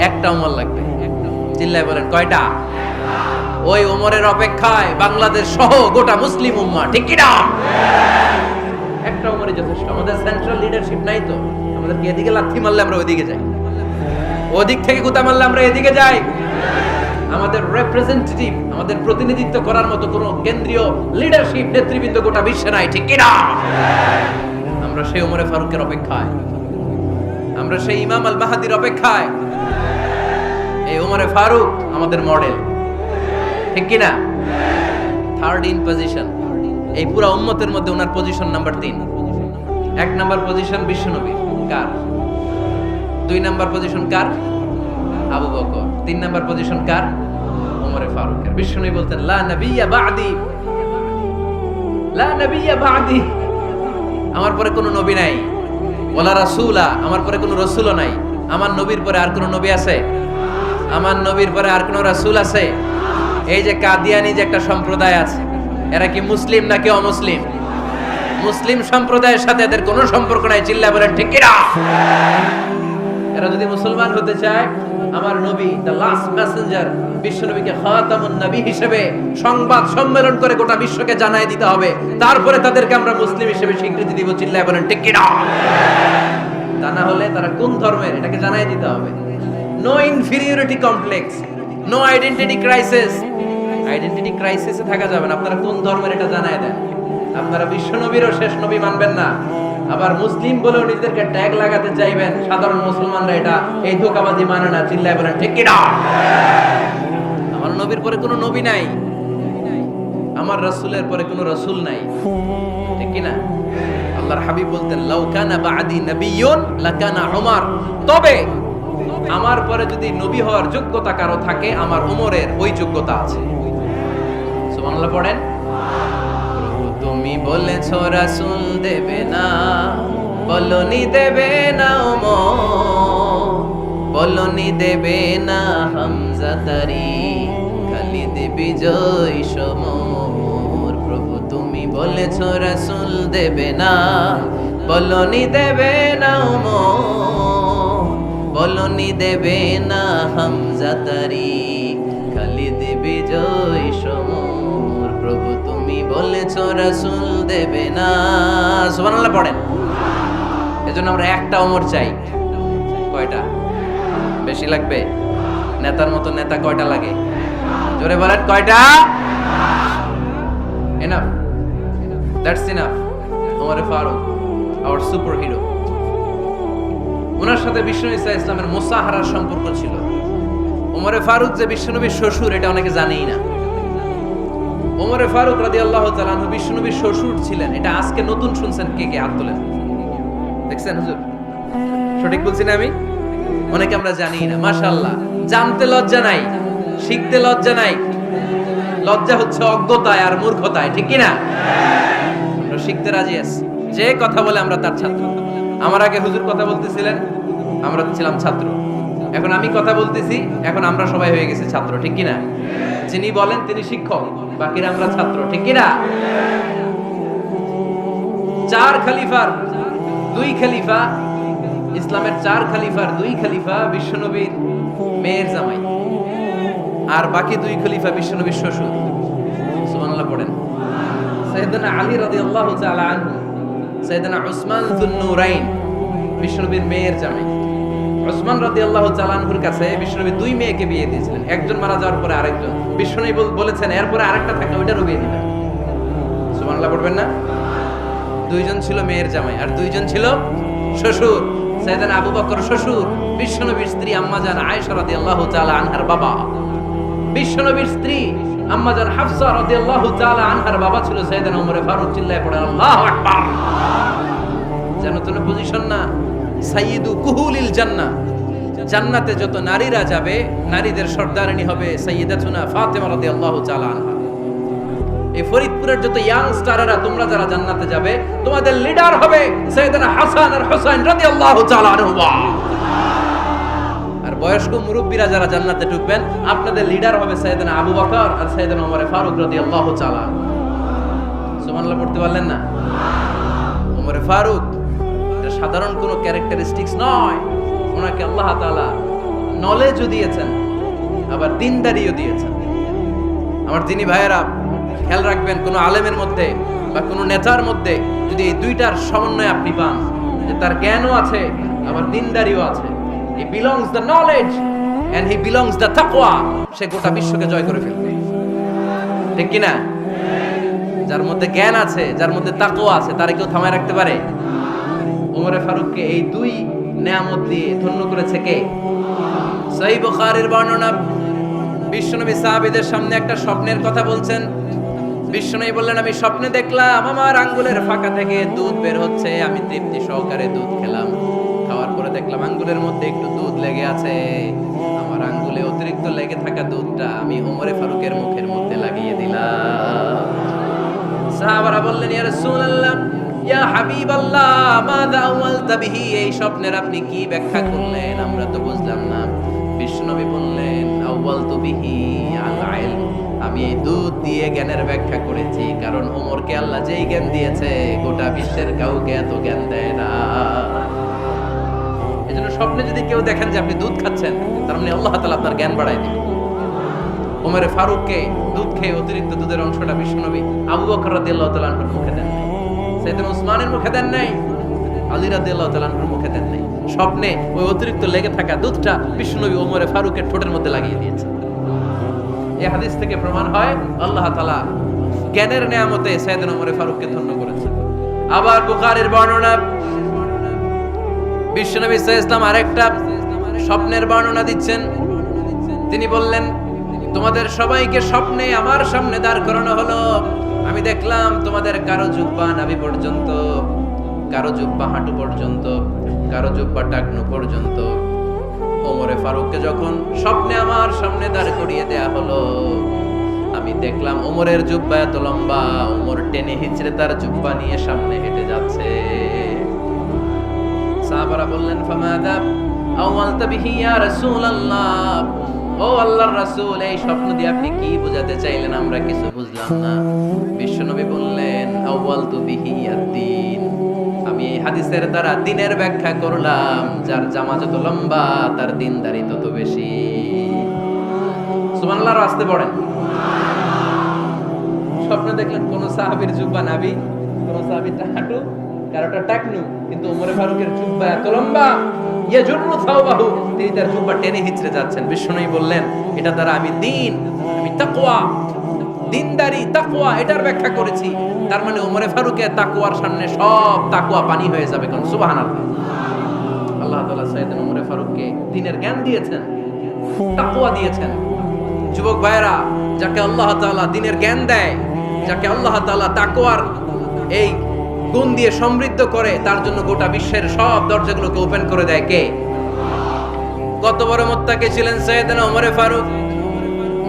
একটা ওমর লাগবে। চিল্লায় বলেন কয়টা? ওই ওমরের অপেক্ষায় বাংলাদেশ সহ গোটা মুসলিম উম্মাহ, ঠিক কি না? একটা ওমরই যথেষ্ট। আমাদের সেন্ট্রাল লিডারশিপ নাই তো, আমাদেরকে এদিকে লাথি মারলে আমরা ওইদিকে যাই, ওদিক থেকে গুতা মারলে আমরা এদিকে যাই। আমাদের রিপ্রেজেন্টেটিভ, আমাদের প্রতিনিধিত্ব করার মতো কোনো কেন্দ্রীয় লিডারশিপ নেতৃবৃন্দ গোটা বিশ্বে নাই, ঠিক কি না? আমরা সেই ওমরে ফারুকের অপেক্ষায়, আমরা সেই ইমাম আল মাহদির অপেক্ষায়। এই ওমরে ফারুক আমাদের মডেল, ঠিক কি না? থার্ড ইন পজিশন, এই পুরো উম্মতের মধ্যে ওনার পজিশন নাম্বার 3। 1 নাম্বার পজিশন বিশ্বনবী কার, 2 নাম্বার পজিশন কার, আবু বকর, 3 নাম্বার পজিশন কার, ওমর ফারুকের। বিশ্বনবী বলতেন লা নবিয়্যা বা'দি, লা নবিয়্যা বা'দি, আমার পরে কোনো নবী নাই, ওয়ালা রাসূলা, আমার পরে কোনো রাসূলও নাই। আমার নবীর পরে আর কোনো নবী আছে? আমার নবীর পরে আর কোনো রাসূল আছে? এই যে কাদিয়ানি যে একটা সম্প্রদায় আছে, এরা কি মুসলিম নাকি অমুসলিম? মুসলিম সম্প্রদায়ের সাথে এদের কোনো সম্পর্ক নাই। চিল্লায় বলেন ঠিক কিনা? এরা যদি মুসলমান হতে চায়, আমার নবী দ্য লাস্ট মেসেঞ্জার বিশ্বনবীকে খাতামুন নবী হিসেবে সংবাদ সম্মেলন করে গোটা বিশ্বকে জানাই দিতে হবে, তারপরে তাদেরকে আমরা মুসলিম হিসেবে স্বীকৃতি দিব। চিল্লায় বলেন ঠিক কিনা? তা না হলে তারা কোন ধর্মের এটাকে জানাই দিতে হবে। No inferiority complex, no identity crisis. Identity ক্রাইসিসে থাকা যাবে না। আপনারা কোন ধর্মের এটা জানাই দেন। আপনারা বিশ্বনবীরও শেষ নবী মানবেন না, আবার মুসলিম বলেও নিজেদেরকে ট্যাগ লাগাতে চাইবেন। সাধারণ মুসলমানরা এটা এই ধোঁকাবাজি মানে না। চিল্লায় বলেন ঠিক কিনা? আমার নবীর পরে কোনো নবী নাই, আমার রাসূলের পরে কোনো রাসূল নাই, ঠিক কিনা? আল্লাহর হাবিব বলতেন লাউ কানা বা'দি নাবিয়্যুন লাকানা উমর, তবে আমার পরে যদি নবী হওয়ার যোগ্যতা কারো থাকে, আমার ওমরের ওই যোগ্যতা আছে। সুবহানাল্লাহ পড়েন। তুমি বলেছো রাসূল দেবে না, বলনি দেবে না ওমর, বলনি দেবে না হামজা তারি, খালিদ বিজয় সমর। প্রভু তুমি বলেছো রাসূল দেবে না, বলনি দেবে না ওমর, বলনি দেবে না হামজা তারি, খালিদ বিজয় সমর। প্রভু তুমি বলেছো রাসূল দেবে না। সুবহানাল্লাহ পড়েন। এজন্য আমরা একটা ওমর চাই। কয়টা? বেশি লাগবে? নেতার মতো নেতা কয়টা লাগে? জোরে বলেন কয়টা? Enough, that's enough. Omar Farooq our super hero. ওনার সাথে বিশ্বনবী সাল্লাল্লাহু আলাইহি ওয়াসাল্লামের মুসাহারার সম্পর্ক ছিল। ওমর ফারুক যে বিশ্বনবীর শ্বশুর, এটা অনেকে জানেই না। ওমর ফারুক রাদিয়াল্লাহু তাআলা আনহু বিশ্বনবীর শ্বশুর ছিলেন। এটা আজকে নতুন শুনছেন। কে কে হাত তোলেন? দেখছেন হুজুর? সঠিক বলছি না আমি? অনেকে আমরা জানি না। মাশাআল্লাহ, জানতে লজ্জা নাই, শিখতে লজ্জা নাই। লজ্জা হচ্ছে অজ্ঞতায় আর মূর্খতায়, ঠিক কি না? আমরা শিখতে রাজি আছি। যে কথা বলে আমরা তার ছাত্র। আমার আগে হুজুর কথা বলতেছিলেন, আমরা ছিলাম ছাত্র। এখন আমি কথা বলতেছি, এখন আমরা সবাই হয়ে গেছি ছাত্র, ঠিক কি না? যিনি বলেন তিনি শিক্ষক, বাকিরা আমরা ছাত্র, ঠিক কি না? 4 খলিফার 2 খলিফা, ইসলামের 4 খলিফার 2 খলিফা বিশ্বনবীর মেয়ের জামাই, আর বাকি 2 খলিফা বিশ্বনবীর শ্বশুর। সুবহানাল্লাহ পড়েন। সাইয়েদনা আলী রাদিয়াল্লাহু তাআলা আনহু, সাইয়েদনা উসমান যুন নূরাইন বিশ্বনবীর মেয়ের জামাই। উসমান রাদিয়াল্লাহু তাআলা আনহুর কাছে বিশ্বনবী 2 মেয়েকে বিয়ে দিয়েছিলেন। একজন মারা যাওয়ার পরে আরেকজন। বিশ্বনবী বলেছেন এরপরে আরেকটা থাকলে ওইটারও বিয়ে দিবেন। সুবহানাল্লাহ পড়বেন না? 2 জন ছিল মেয়ের জামাই আর 2 জন ছিল শ্বশুর। সাইয়েদনা আবু বকর শ্বশুর, বিশ্বনবীর স্ত্রী আম্মাজান আয়েশা রাদিয়াল্লাহু তাআলা আনহার বাবা। বিশ্বনবীর স্ত্রী আম্মাজান হাফসা রাদিয়াল্লাহু তাআলা আনহার বাবা ছিল সাইয়েদনা ওমর ফারুক। চিল্লায় পড়েন আল্লাহু আকবার। জানো তো পজিশন না? সাইয়্যিদু কুহুলিল জান্নাহ, জান্নাতে যত নারীরা যাবে, নারীদের সর্দারিনী হবে সাইয়্যিদাতুনা ফাতেমা রাদিয়াল্লাহু তাআলা আনহা। এই ফরিদপুরের যত ইয়াং স্টাররা তোমরা যারা জান্নাতে যাবে, তোমাদের লিডার হবে সাইয়েদনা হাসান আর হুসাইন রাদিয়াল্লাহু তাআলা আনহুমা। আর বয়স্ক মুরব্বীরা যারা জান্নাতে ঢুকবেন, আপনাদের লিডার হবে সাইয়েদনা আবু বকর আর সাইয়েদনা ওমর ফারুক রাদিয়াল্লাহু তাআলা। সুবহানাল্লাহ পড়তে পারলেন না? ওমর ফারুক এটা সাধারণ কোনো ক্যারেক্টারিস্টিক্স নয়। ওনাকে আল্লাহ তাআলা নলেজও দিয়েছেন, আবার দিনদারিও দিয়েছেন। আমার দিনী ভাইয়েরা, খেয়াল রাখবেন, কোন আলেমের মধ্যে বা কোন নেতার মধ্যে যদি এই দুইটার সমন্বয় আপনি পান, যে তার জ্ঞানও আছে আবার দিনদারিও আছে, he belongs the knowledge and he belongs the taqwa, সে গোটা বিশ্বকে জয় করে ফেলবে, ঠিক কি না? যার মধ্যে জ্ঞান আছে, যার মধ্যে তাকওয়া আছে, তারে কেউ থামায় রাখতে পারে? ওমর ফারুককে এই 2 নেয়ামত দিয়ে ধন্য করেছে কে? সহিহ বুখারীর বর্ণনা, বিশ্বনবী সাহাবীদের সামনে একটা স্বপ্নের কথা বলছেন। বিশ্বনবী বললেন, আমি স্বপ্নে দেখলাম আমার আঙ্গুলের ফাঁকা থেকে দুধ বের হচ্ছে, আমি তৃপ্তি সহকারে দুধ খেলাম। খাওয়ার পরে দেখলাম আঙ্গুলের মধ্যে একটু দুধ লেগে আছে। আমার আঙ্গুলে অতিরিক্ত লেগে থাকা দুধটা আমি ওমরে ফারুকের মুখের মধ্যে লাগিয়ে দিলাম। সাহাবারা বললেন, ইয়া রাসূলুল্লাহ, ইয়া হাবিবাল্লাহ, মাযা আওয়ালতা বিহি, এই স্বপ্নের আপনি কি ব্যাখ্যা করলেন, আমরা তো বুঝলাম না। বিশ্বনবী বললেন, আওয়ালতু বিহি আল ইলম, আমি এই দুধ দিয়ে জ্ঞানের ব্যাখ্যা করেছি, কারণ ওমরকে আল্লাহ যেই জ্ঞান দিয়েছে গোটা বিশ্বের কাউকে এত জ্ঞান দেয় না। এজন্য স্বপ্নে যদি কেউ দেখেন যে আপনি দুধ খাচ্ছেন, তার মানে আল্লাহ তাআলা আপনার জ্ঞান বাড়ায় দিবেন। ওমরে ফারুককে দুধ খেয়ে অতিরিক্ত দুধের অংশটা বিশ্বনবী আবু বকর রাদিয়াল্লাহু তাআলা আনহুর মুখে দেন নাই, সাইয়েদনা উসমানের মুখে দেন নাই, আলী রাদিয়াল্লাহু তাআলা আনহুর মুখে দেন নাই। স্বপ্নে ওই অতিরিক্ত লেগে থাকা দুধটা বিশ্বনবী ওমরে ফারুকের ঠোঁটের মধ্যে লাগিয়ে দিয়েছে। এই হাদিস থেকে প্রমাণ হয় আল্লাহ তাআলা জ্ঞানের নেয়ামতে সাইয়েদনা ওমরে ফারুককে ধন্য করেছেন। আবার বুখারীর বর্ণনা, বিশ্বনবী সাল্লাল্লাহু আলাইহি ওয়াসাল্লাম আরেকটা স্বপ্নের বর্ণনা দিচ্ছেন। তিনি বললেন, তোমাদের সবাইকে স্বপ্নে আমার সামনে দাঁড় করানো হলো। আমি দেখলাম তোমাদের কারো জুব্বা নাভি পর্যন্ত, কারো জুব্বা হাঁটু পর্যন্ত, কারো জুব্বা টাকনু পর্যন্ত। ওমরে ফারুককে যখন স্বপ্নে আমার সামনে দাঁড় করিয়ে দেয়া হলো, আমি দেখলাম ওমরের জুব্বা এত লম্বা, ওমর টেনে হিচড়ে তার জুব্বা নিয়ে সামনে হেঁটে যাচ্ছে। সাহাবারা বললেন, ফামাদা আওয়ালতা বিহি ইয়া রাসূলুল্লাহ, ও আল্লাহর রাসূল, এই স্বপ্ন দিয়ে আপনি কি বোঝাতে চাইলেন, আমরা কিছু বুঝলাম না। বিশ্বনবী বললেন, আওয়ালতু বিহি আদ-দ্বীন, আমি এই হাদিসের দ্বারা দ্বীনের ব্যাখ্যা করলাম, যার জামা যত লম্বা তার দ্বীনদারি তত বেশি। সুবহানাল্লাহ, আসতে পড়েন। স্বপ্নে দেখলেন কোন সাহাবীর জুব্বা নাভি, কোন সাহাবীর হাঁটু, কারোটা টাকনু, কিন্তু ওমরে ফারুকের জুব্বা এত লম্বা, ইয়াজুরু সাওবাহু, তিনি তার জুব্বা টেনে হিচড়ে যাচ্ছেন। বিশ্বনবী বললেন, এটা দ্বারা আমি দ্বীন, আমি তাকওয়া, দ্বীনদারি, তাকওয়া, এটার ব্যাখ্যা করেছি। তার মানে ওমরে ফারুকের তাকওয়ার সামনে সব তাকওয়া পানি হয়ে যাবে। কোন সুবহানাল্লাহ। আল্লাহ তাআলা সাইয়েদনা ওমরে ফারুককে দ্বীনের জ্ঞান দিয়েছেন, তাকওয়া দিয়েছেন। যুবক ভাইরা, যাকে আল্লাহ তাআলা দ্বীনের জ্ঞান দেয়, যাকে আল্লাহ তাআলা তাকওয়ার এই গুণ দিয়ে সমৃদ্ধ করে, তার জন্য গোটা বিশ্বের সব দরজাগুলোকে ওপেন করে দেয় কে? কত বড় মুত্তাকি ছিলেন সাইয়েদনা ওমরে ফারুক।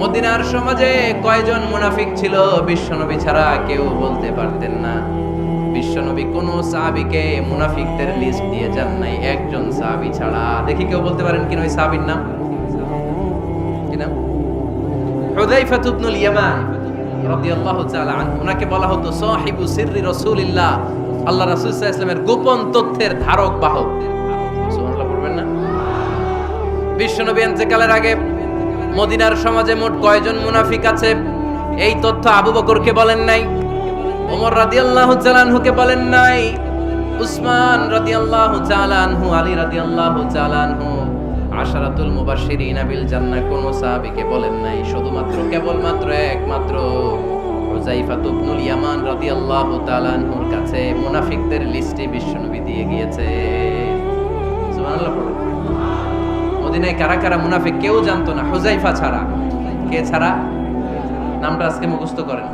মদিনার সমাজে কয়জন মুনাফিক ছিল বিশ্বনবী ছাড়া কেউ বলতে পারতেন না। বিশ্বনবী কোন সাহাবীকে মুনাফিকদের লিস্ট দিয়ে যান নাই, একজন সাহাবী ছাড়া। দেখি কেউ বলতে পারেন কিনা ওই সাহাবীর নাম? কি নাম? হুযায়ফা ইবনুল ইয়ামান রাদিয়াল্লাহু তাআলা আনহু। ওনাকে বলা হতো সাহিবু সিররি রাসূলিল্লাহ, আল্লাহ রাসূল সাল্লাল্লাহু আলাইহি ওয়াসাল্লামের গোপন তথ্যের ধারক বাহক। সুবহানাল্লাহ পড়বেন না? বিশ্বনবী ইন্তেকালের আগে মদিনার সমাজে মোট কয়জন মুনাফিক আছে, এই তথ্য আবু বকরকে বলেন নাই, ওমর রাদিয়াল্লাহু তাআলা আনহুকে বলেন নাই, উসমান রাদিয়াল্লাহু তাআলা আনহু, আলী রাদিয়াল্লাহু তাআলা আনহু, আশারাতুল মুবাশশিরিন বিল জান্নাহ কোন সাহাবীকে বলেন নাই। শুধুমাত্র কেবলমাত্র একমাত্র হুযায়ফা ইবনুল ইয়ামান রাদিয়াল্লাহু তাআলা আনহুর কাছে মুনাফিকদের লিস্টে বিশ্বনবী দিয়ে গিয়েছে। সুবহানাল্লাহ পড়ুন। মদিনায় কারা কারা মুনাফিক কেউ জানতো না, হুযায়ফা ছাড়া। কে ছাড়া? নামটা আজকে মুখস্থ করেন,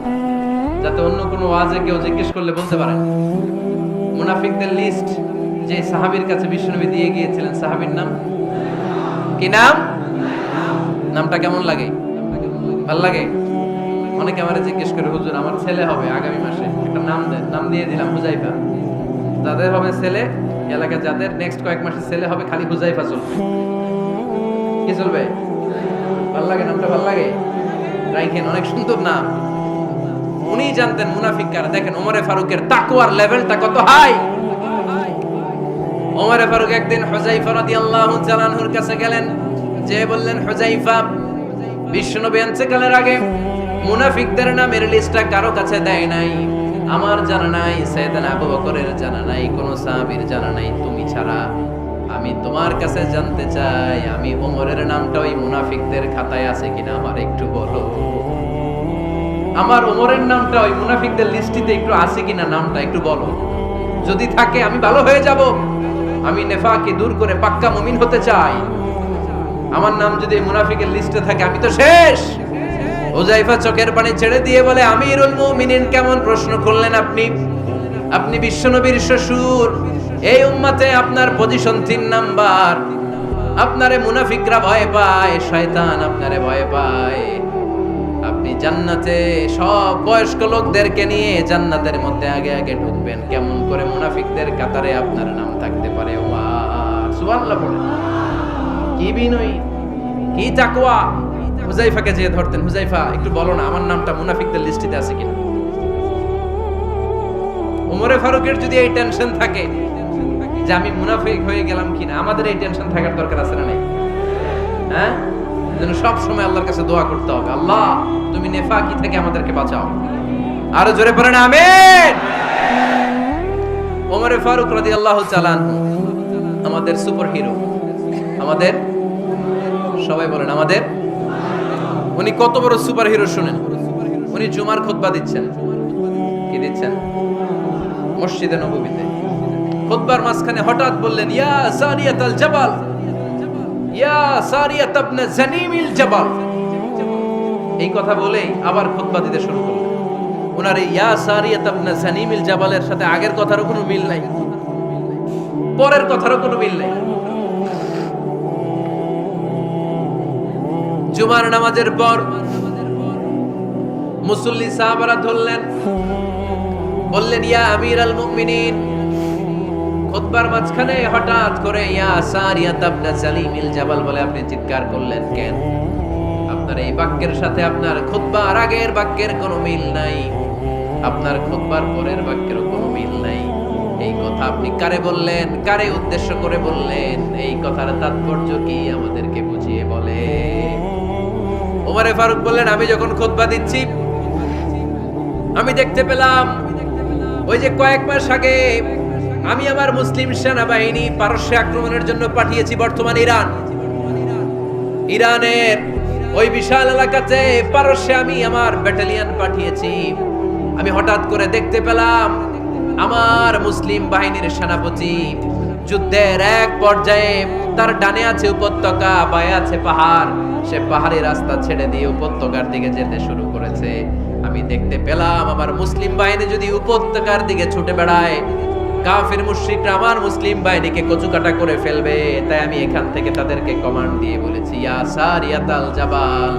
যাতে অন্য কোনো ওয়াজে কেউ জিজ্ঞেস করলে বলতে পারেন। মুনাফিকদের লিস্ট যে সাহাবীর কাছে বিশ্বনবী দিয়ে গিয়েছিলেন, সাহাবীর নাম কি? নাম? নামটা কেমন লাগে? ভালো লাগে? অনেকে আমারে জিজ্ঞেস করে, হুজুর আমার ছেলে হবে আগামী মাসে, একটা নাম দেন। নাম দিয়ে দিলাম হুযায়ফা। যাদের হবে ছেলে, এলাকায় যাদের নেক্সট কয়েক মাসে ছেলে হবে, খালি হুযায়ফা চলবে। কি চলবে? ভালো লাগে? নামটা ভালো লাগে? রাইখেন, অনেক সুন্দর নাম। উনি জানতেন মুনাফিক কারা। দেখেন ওমরে ফারুকের তাকওয়ার লেভেলটা কত হাই। ওমরে ফারুক একদিন হুযায়ফা রাদিয়াল্লাহু তাআলা আনহুর কাছে গেলেন, যে বললেন, হুযায়ফা, বিশ্বনবী ইন্তেকালের আগে মুনাফিকদের নামের লিস্টটা কারো কাছে দেয় নাই, আমার জানা নাই, সাইয়েদনা আবু বকরের জানা নাই, কোন সাহাবীর জানা নাই, তুমি ছাড়া। আমি তোমার কাছে জানতে চাই, আমি ওমরের নামটা ওই মুনাফিকদের খাতায় আছে কিনা আমার একটু বলো। আমার ওমরের নামটা ওই মুনাফিকদের লিস্টিতে একটু আছে কিনা, নামটা একটু বলো। যদি থাকে আমি ভালো হয়ে যাব, আমি নেফাকে দূর করে পাক্কা মুমিন হতে চাই। আমার নাম যদি মুনাফিকের লিস্টে থাকে আমি তো শেষ। হুযায়ফা চোখের পানি ছেড়ে দিয়ে বলে, আমিরুল মুমিনিন, কেমন প্রশ্ন করলেন আপনি? আপনি বিশ্বনবীর শ্বশুর, এই উম্মতে আপনার পজিশন 3 নাম্বার। আপনারে মুনাফিকরা ভয় পায়, শয়তান আপনারে ভয় পায়। আপনি জান্নাতে সব বয়স্ক লোকদেরকে নিয়ে জান্নাতের মধ্যে আগে আগে ঢুকবেন, কেমন করে মুনাফিকদের কাতারে আপনার নাম থাকতে পারে? ওমর সুবহানাল্লাহ পড়ে। কি বিনয়ী, কি তাকওয়া! হুযায়ফাকে যে ধরতেন, হুযায়ফা একটু বলো না আমার নামটা মুনাফিকদের লিস্টিতে আছে কিনা। ওমরে ফারুকের যদি এই টেনশন থাকে যে আমি মুনাফিক হয়ে গেলাম কিনা, আমাদের এই টেনশন থাকার দরকার আছে না নাই? হ্যাঁ, যেন সব সময় আল্লাহর কাছে দোয়া করতে হবে, আল্লাহ তুমি নেফাকি থেকে আমাদেরকে বাঁচাও। আরো জোরে পড়েন আমিন। ওমরে ফারুক রাদিয়াল্লাহু তাআলা আমাদের সুপার হিরো, আমাদের সবাই বলেন আমাদের। উনি কত বড় সুপার হিরো শুনেন। উনি জুমার খুতবা দিচ্ছেন। কি দিচ্ছেন? মসজিদে নববীতে খুতবার মাঝখানে হঠাৎ বললেন, ইয়া সারিয়াতাল জাবাল, ইয়া সারিয়াত ইবনে জানিমিল জাবাল। এই কথা বলেই আবার খুতবা দিতে শুরু করলেন। ওনার এই ইয়া সারিয়াত ইবনে জানিমিল জাবালের সাথে আগের কথারও কোনো মিল নাই, পরের কথারও কোনো মিল নাই। জুমার নামাজের পর মুসল্লি সাহাবারা ধরলেন, বললেন, ইয়া আমিরাল মুমিনিন। খুতবার মাঝখানে হঠাৎ করে ইয়া সারিয়াত ইবনে জালিমিল জাবাল বলে আপনি চিৎকার করলেন কেন? আপনার এই বাক্যের সাথে আপনার খুতবার আগের বাক্যের কোনো মিল নাই, আপনার খুতবার পরের বাক্যেরও কোনো মিল নাই। এই কথা আপনি কারে বললেন, কারে উদ্দেশ্য করে বললেন? এই কথার তাৎপর্য কি আমাদেরকে বুঝিয়ে বলে। ওমরে ফারুক বললেন, আমি যখন খুতবা দিচ্ছি আমি দেখতে পেলাম ওই যে কয়েক মাস আগে আমি আমার মুসলিম সেনাবাহিনী পারস্যে আক্রমণের জন্য পাঠিয়েছি, বর্তমান ইরানের ওই বিশাল এলাকাতে পারস্যে আমি আমার ব্যাটালিয়ন পাঠিয়েছি। আমি হঠাৎ করে দেখতে পেলাম আমার মুসলিম বাহিনীর সেনাপতি যুদ্ধের এক পর্যায়ে তার ডানে আছে উপত্যকা, বায়ে আছে পাহাড়, সে পাহাড়ি রাস্তা ছেড়ে দিয়ে উপত্যকার দিকে যেতে শুরু করেছে। আমি দেখতে পেলাম আমার মুসলিম বাহিনী যদি উপত্যকার দিকে ছুটে বেড়ায়, কাফির মুশরিকরা আমার মুসলিম বাহিনীকে কচুকাটা করে ফেলবে। তাই আমি এখান থেকে তাদেরকে কমান্ড দিয়ে বলেছি, ইয়া সারিয়াতাল জাবাল,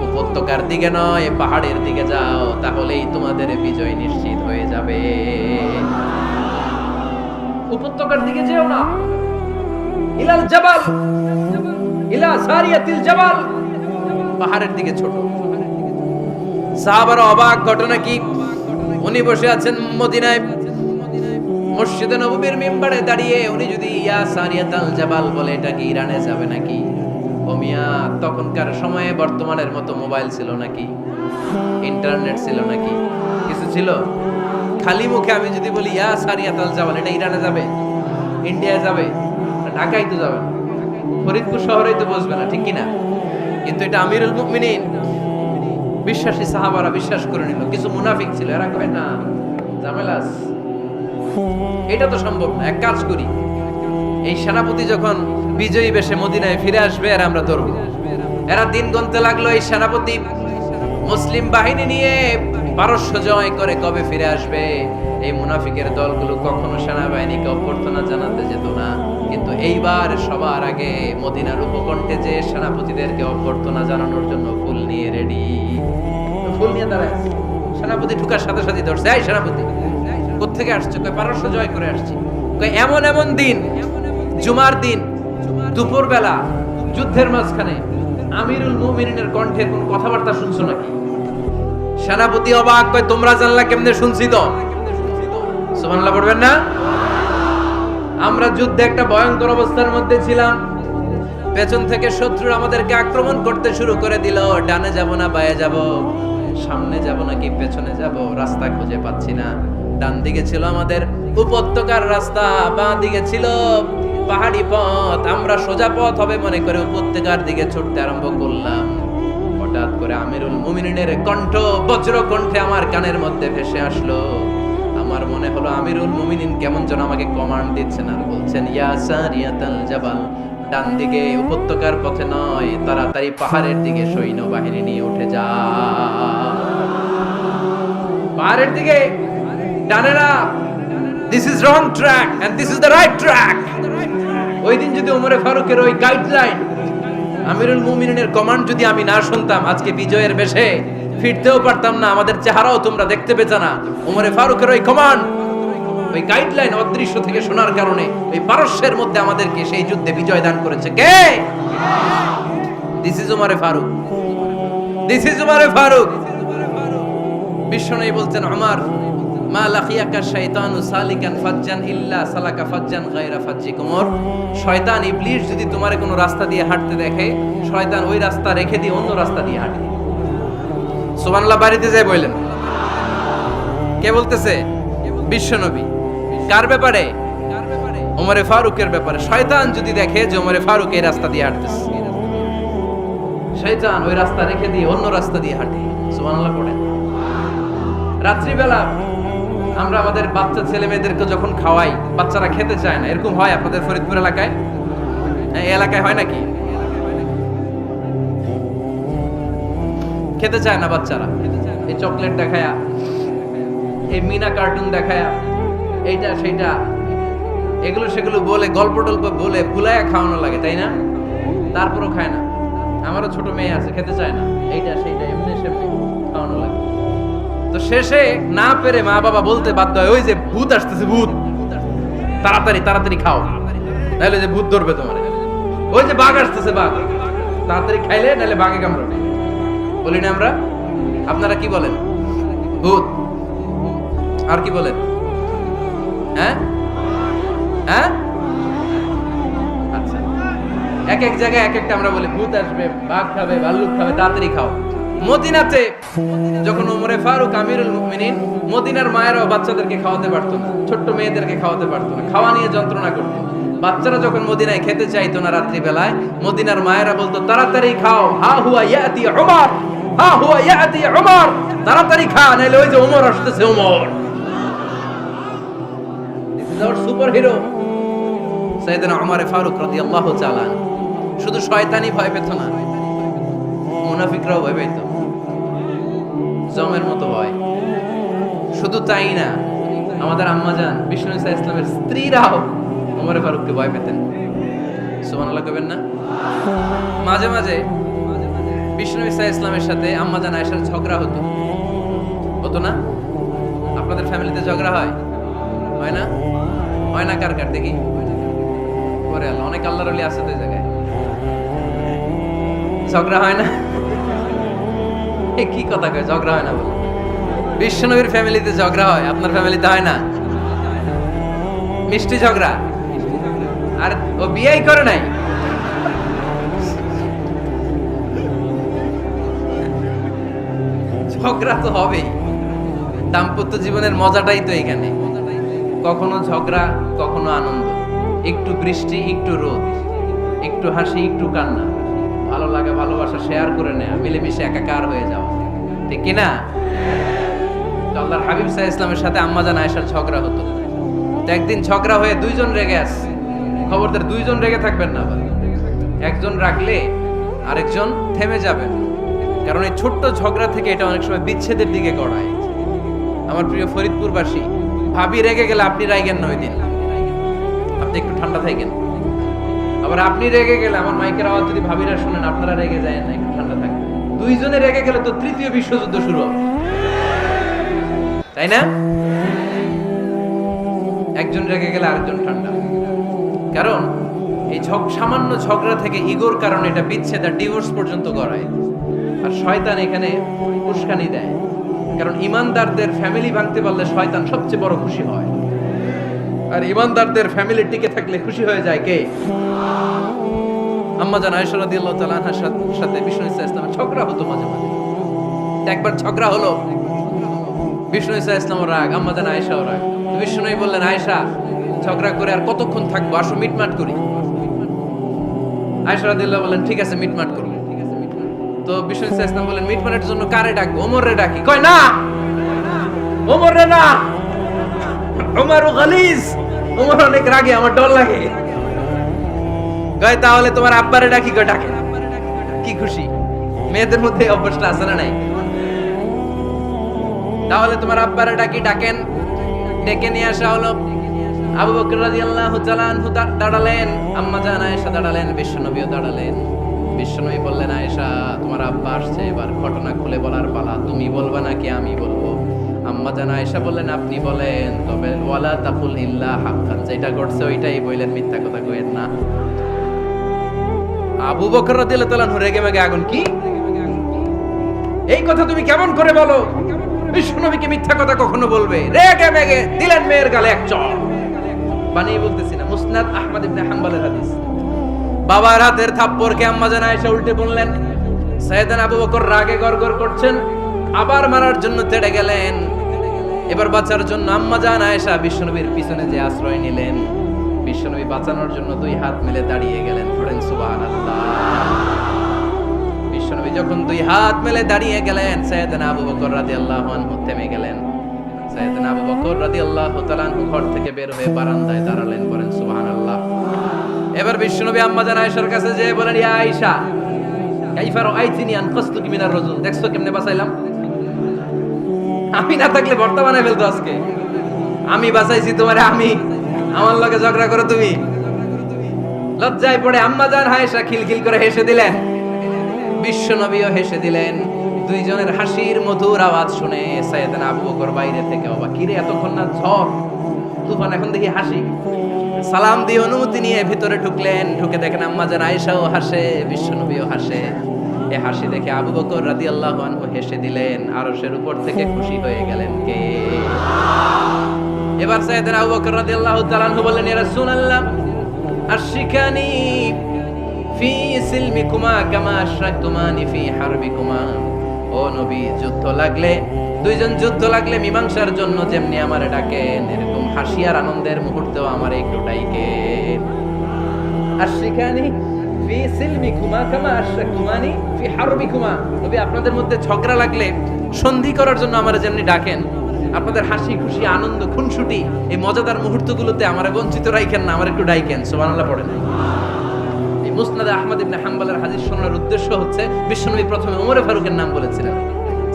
উপত্যকার দিকে নয় পাহাড়ের দিকে যাও, তাহলেই তোমাদের বিজয় নিশ্চিত হয়ে যাবে। উপত্যকার দিকে যেও না, ইলাল জাবাল, ইলা সারিয়াতিল জাবাল, পাহাড়ের দিকে ছোট। সাহাবারা অবাক, ঘটনা কি? উনি বসে আছেন মদিনায় মসজিদে নববীর মিম্বারে দাঁড়িয়ে, উনি যদি ইয়া সারিয়াতাল জাবাল বলে, এটা কি ইরানে যাবে নাকি? ও মিয়া, তখনকার সময়ে বর্তমানের মতো মোবাইল ছিল নাকি, ইন্টারনেট ছিল নাকি, কিছু ছিল? খালি মুখে আমি যদি বলি ইয়া সারিয়াতাল জাবাল, এটা ইরানে যাবে, ইন্ডিয়া যাবে, ঢাকায় তো যাবে না, ফরিদপুর শহরেই তো বসবে না, ঠিক কিনা? কিন্তু এটা আমিরুল মুমিনিন বিশ্বাসী সাহাবারা বিশ্বাস করে নিল। কিছু মুনাফিক ছিল, এরা কয় না ঝামেলাস, এটা তো সম্ভব না। এক কাজ করি, এই সেনাপতি যখন বিজয়ী বেশে মদিনায় ফিরে আসবে আর আমরা ধরব। এরা দিন গুনতে লাগলো, এই সেনাপতি মুসলিম বাহিনী নিয়ে পারস্য জয় করে কবে ফিরে আসবে। এই মুনাফিকের দলগুলো কখনো সেনাবাহিনীকে অভ্যর্থনা জানাতে যেত না, কিন্তু এইবার সবার আগে মদিনার উপকণ্ঠে যে সেনাপতিদেরকে অভ্যর্থনা জানানোর জন্য ফুল নিয়ে রেডি, ফুল নিয়ে দাঁড়ায়। সেনাপতি ঢুকার সাথে সাথে ধরছে, এই সেনাপতি কোত্থেকে আসছে? কয় পারস্য জয় করে আসছি। কয় এমন এমন দিন, জুমার দিন দুপুর বেলা যুদ্ধের মাঝখানে আমিরুল মুমিনিনের কণ্ঠে কোন কথাবার্তা শুনছো নাকি? সেনাপতি অবাক, কয় তোমরা জানলা কেমনে? শুনছি তো। সুবহানাল্লাহ পড়বেন না? আমরা যুদ্ধে একটা ভয়ঙ্কর অবস্থার মধ্যে ছিলাম, পেছন থেকে শত্রু আমাদেরকে আক্রমণ করতে শুরু করে দিল। ডানে যাব না বায়ে যাব, সামনে যাব নাকি পেছনে যাব, রাস্তা খুঁজে পাচ্ছি না। ডান দিকে ছিল আমাদের উপত্যকার রাস্তা, বাঁ দিকে ছিল পাহাড়ি পথ। আমরা সোজা পথ হবে মনে করে উপত্যকার দিকে ছুটতে আরম্ভ করলাম। হঠাৎ করে আমিরুল মুমিনিনের কণ্ঠ বজ্র কণ্ঠে আমার কানের মধ্যে ভেসে আসলো। আমার মনে হলো আমিরুল মুমিনিন কেমন যেন আমাকে কমান্ড দিচ্ছেন আর বলছেন, ইয়া সারিয়াতাল জাবাল, ডান দিকে উপত্যকার পথে নয়, তাড়াতাড়ি পাহাড়ের দিকে সৈন্যবাহিনী নিয়ে উঠে যা। পাহাড়ের দিকে, ডানে না। This is wrong track and this is the right track. ওই দিন যদি ওমরে ফারুকের ওই গাইডলাইন, আমিরুল মুমিনিনের কমান্ড যদি আমি না শুনতাম, আজকে বিজয়ের বেশে ফিরতেও পারতাম না, আমাদের চেহারাও তোমরা দেখতে পেতে না। ওমরে ফারুকের ওই কমান্ড, ওই গাইডলাইন অদৃশ্য থেকে শোনার কারণে ওই পারস্যের মধ্যে আমাদেরকে সেই যুদ্ধে বিজয় দান করেছে কে? দিস ইজ ওমরে ফারুক, দিস ইজ ওমরে ফারুক। বিশ্বনবী বলছেন, ওমর মা লাকিয়াকা শাইতানু সালিকান ফাজ্জান ইল্লা সালাকা ফাজ্জান গায়রা ফাজ্জিক। ওমর, শয়তান ইবলিস যদি তোমার কোনো রাস্তা দিয়ে হাঁটতে দেখে, শয়তান ওই রাস্তা রেখে দিয়ে অন্য রাস্তা দিয়ে হাঁটে। সুবহানাল্লাহ বাড়িতে যায় বললেন। কে বলতেছে? বিশ্বনবী। কার ব্যাপারে? ওমরে ফারুকের ব্যাপারে। শয়তান যদি দেখে যে ওমরে ফারুক এই রাস্তা দিয়ে হাঁটতেছে, শয়তান ওই রাস্তা রেখে দিয়ে অন্য রাস্তা দিয়ে হাঁটে। সুবহানাল্লাহ পড়েন। রাত্রিবেলা আমরা আমাদের বাচ্চা ছেলে মেয়েদেরকে যখন খাওয়াই, বাচ্চারা খেতে চায় না, এরকম হয় আপনাদের ফরিদপুর এলাকায়? এই এলাকায় হয় নাকি? খেতে চায় না বাচ্চারা, এই চকলেট দেখায়া, এই মিনা কার্টুন দেখায়া, এইটা সেইটা, এগুলো সেগুলো বলে, গল্প টল্প বলে ভুলায়া খাওয়ানো লাগে, তাই না? তারপরও খায় না। আমারও ছোট মেয়ে আছে, খেতে চায় না, এইটা সেইটা এমনি সেমনি খাওয়ানো লাগে। তো শেষে না পেরে মা বাবা বলতে বাধ্য হয়, ওই যে ভূত আসতেছে, ভূত, তাড়াতাড়ি তাড়াতাড়ি খাও, নাহলে যে ভূত ধরবে তোমার। ওই যে বাঘ আসতেছে, বাঘ, তাড়াতাড়ি খাইলে নাহলে বাঘে কামড়াবে। বলি না আমরা? আপনারা কি বলেন? ভূত। আর কি বলেন? হ্যাঁ হ্যাঁ, আচ্ছা, এক এক জায়গায় এক একটা আমরা বলি, ভূত আসবে, বাঘ খাবে, ভাল্লুক খাবে, তাড়াতাড়ি খাও। মদিনাতে যখন ওমরে ফারুক আমিরুল মুমিনিন, মদিনার মায়েরাও বাচ্চাদেরকে খাওয়াতে পারতো না, ছোট্ট মেয়েদেরকে খাওয়াতে পারতো না, খাওয়া নিয়ে যন্ত্রণা করতো। বাচ্চারা যখন মদিনায় খেতে চাইতো না রাত্রি বেলায়, মদিনার মায়েরা বলতো, তাড়াতাড়ি খাও, হা হুয়া ইয়াতি উমর, হা হুয়া ইয়াতি উমর, তাড়াতাড়ি খা, নাইলে ওই যে ওমর আসতেছে, Omar. This is our super hero সাইয়েদনা ওমর ফারুক রাদিয়াল্লাহু তাআলা। শুধু শয়তানি ভয় পেত না, মুনাফিকরাও ভয় পেত, জমের মতো ভয়। শুধু তাই না, আমাদের আম্মাজান বিষ্ণু ইসা ইসলামের স্ত্রীরাও ওমর ফারুককে ভয় পেতেন। সুবহানাল্লাহ কইবেন না? মাঝে মাঝে বিষ্ণু ইসা ইসলামের সাথে আম্মাজান আয়েশার ঝগড়া হতো, হতো না? আপনাদের ফ্যামিলিতে ঝগড়া হয়? হয় না? হয় না? কার কার দেখি করে আল্লাহ, অনেক আল্লাহর ওলি আছে তো এই জায়গায়। ঝগড়া হয় না? কি কথা কয়, ঝগড়া হয় না বলে? বিশ্বনবীর ফ্যামিলিতে ঝগড়া হয়, আপনার ফ্যামিলিতে হয় না? মিষ্টি ঝগড়া। আর ও বিয়েই করে নাই। ঝগড়া তো হবেই, দাম্পত্য জীবনের মজাটাই তো এখানে। কখনো ঝগড়া, কখনো আনন্দ, একটু বৃষ্টি, একটু রোদ, একটু হাসি, একটু কান্না, ভালো লাগা, ভালোবাসা শেয়ার করে নেয়া, মিলেমিশে একাকার হয়ে যাওয়া, ঠিক কিনা? আল্লাহর হাবিব সাল্লাল্লাহু আলাইহি ইসলামের সাথে আম্মাজান আয়েশার ঝগড়া হতো। তো একদিন ঝগড়া হয়ে দুইজন রেগে আছে। খবরদার দুইজন রেগে থাকবেন না, একজন রাখলে আরেকজন থেমে যাবেন, কারণ এই ছোট্ট ঝগড়া থেকে এটা অনেক সময় বিচ্ছেদের দিকে গড়ায়। আমার প্রিয় ফরিদপুরবাসী, ভাবি রেগে গেলে আপনি রাইগেন না, ওই দিন আপনি একটু ঠান্ডা থাকেন। আবার আপনি রেগে গেলে, আমার মাইকের আওয়াজ যদি ভাবিরা শুনেন, আপনারা রেগে যায় না, একটু ঠান্ডা থাকেন। দুইজনে রেগে গেলে তো তৃতীয় বিশ্বযুদ্ধ শুরু হবে, তাই না? একজন রেগে গেলে আরেকজন ঠান্ডা, কারণ এই সামান্য ঝগড়া থেকে ইগোর কারণে এটা বিচ্ছেদ আর ডিভোর্স পর্যন্ত গড়ায়। আর শয়তান এখানে উস্কানি দেয়, কারণ ইমানদারদের ফ্যামিলি ভাঙতে পারলে শয়তান সবচেয়ে বড় খুশি হয়, আর ইমানদারদের ফ্যামিলি টিকে থাকলে খুশি হয়ে যায় কে? আম্মাজান আয়েশা রাদিয়াল্লাহু তাআলা আনহার সাথে বিষ্ণু ইসা ইসলামের ঝগড়া হতো মাঝে মাঝে। একবার ঝগড়া হলো, বিষ্ণু ইসা ইসলামের রাগ, আম্মাজান আয়েশাও রাগ। বিষ্ণুই বললেন, আয়েশা, ঝগড়া করে আর কতক্ষণ থাকবো, আসো মিটমাট করি। আয়েশা রাদিয়াল্লাহু বললেন, ঠিক আছে মিটমাট করব। তো বিষ্ণু ইসা ইসলাম বললেন, মিটমাটের জন্য কারে ডাকবো? ওমর রে ডাকি। কয় না, ওমর রে না, ওমর গালিজ, ওমর অনেক রাগে, আমার ডর লাগে। কয় তাহলে তোমার আব্বারে ডাকি, কয় ডাকে। কি খুশি, মেয়েদের মধ্যে অভ্যাসটা আছে না নাই? তাহলে তোমার আব্বারে ডাকি, ডাকেন। ডেকে নিয়ে আসা হলো। আবু বকর রাদিয়াল্লাহু তাআলা আনহু দাঁড়ালেন, আম্মা জান আয়েশা দাঁড়ালেন, বিশ্বনবীও দাঁড়ালেন। বিশ্বনবী বললেন, আয়েশা তোমার আব্বা আসছে, এবার ঘটনা খুলে বলার পালা। তুমি বলবা নাকি আমি বলবো? আম্মা জান আয়েশা বললেন, আপনি বলেন, তবে ওয়ালা তাকুল ইল্লা হাক্কান, যেটা ঘটছে ওইটাই বললেন, মিথ্যা কথা কইেন না। আবু বকর রাদিয়াল্লাহু তাআলা আনহু রেগে মেগে আগুন, কি এই কথা তুমি কেমন করে বলো? বিশ্বনবীকে মিথ্যা কথা কখনো বলবে? রেগে মেগে দিলেন মেয়ের গালে এক চড়। বানিয়ে বলতেছি না, মুসনাদ আহমদ ইবনে হাম্বলের হাদিস। বাবার হাতের থাপ্পড়কে আম্মা জান আয়েশা উল্টে বললেন। সাইয়েদনা আবু বকর রাগে গড়গড় করছেন, আবার মারার জন্য তেড়ে গেলেন। এবার বাঁচার জন্য আম্মা জান আয়েশা বিশ্বনবীর পিছনে যে আশ্রয় নিলেন, বিশ্বনবী বাঁচানোর জন্য দুই হাত মেলে দাঁড়িয়ে গেলেন। পড়েন সুবহানাল্লাহ। বিশ্বনবী যখন দুই হাত মেলে দাঁড়িয়ে গেলেন, সাইয়েদনা আবু বকর রাদিয়াল্লাহু আনহু থেমে গেলেন। সাইয়েদনা আবু বকর রাদিয়াল্লাহু তাআলা আনহু ঘর থেকে বের হয়ে বারান্দায় দাঁড়ালেন। পড়েন সুবহানাল্লাহ। এবার বিশ্বনবী আম্মা জান আয়েশার কাছে যেয়ে বলেন, ইয়া আয়েশা কাইফা রাআইতিনি আনকাসতুকি মিনার রাজুল, দেখছো কেমনে বাঁচাইলাম? আমি না থাকলে ভর্তা বানাই ফেলতো আজকে। আমি বাঁচাইছি তোমারে, আমি আমার লগে ঝগড়া করো তুমি। লজ্জায় পড়ে আম্মা জান আয়েশা খিলখিল করে হেসে দিলেন, বিশ্বনবীও হেসে দিলেন। দুইজনের হাসির মধুর আওয়াজ শুনে সাইয়েদনা আবু বকর বাইরে থেকে অবাক, কিরে এতক্ষণ না ঝড় তুফান, এখন দেখি হাসি। সালাম দিয়ে অনুমতি নিয়ে ভিতরে ঢুকলেন। ঢুকে দেখেন আম্মা জান আয়েশাও হাসে, বিশ্বনবীও হাসে। এই হাসি দেখে আবু বকর রাদিয়াল্লাহু আনহু হেসে দিলেন, আরশের উপর থেকে খুশি হয়ে গেলেন কে? এবার সাইয়েদনা আবু বকর রাদিয়াল্লাহু তাআলা আনহু বললেন, ইয়া রাসূলুল্লাহ আশরিকানি ফি সিলমিকুমা কামা আশরাকতুমানি ফি হারবিকুমা। ও নবী, যুদ্ধ লাগলে, দুইজন যুদ্ধ লাগলে মীমাংসার জন্য যেমনি আমারে ডাকেন, এরকম হাসি আর আনন্দের মুহূর্তেও আমারে একটু ডাকেন। আশরিকানি ফি সিলমিকুমা কামা আশরাকতুমানি ফি হারবিকুমা। নবী, আপনাদের মধ্যে ঝগড়া লাগলে সন্ধি করার জন্য আমারে যেমনি ডাকেন, আপনাদের হাসি খুশি আনন্দ খুনসুটি এই মজাদার মুহূর্তগুলোতে আমারে বঞ্চিত রাখেন না, আমার একটু ডাকেন। সুবহানাল্লাহ পড়েন। মুসনাদ আহমদ ইবনে হাম্বলের হাদিস শোনার উদ্দেশ্য হচ্ছে, বিশ্বনবী প্রথমে ওমর ফারুকের নাম বলেছিলেন।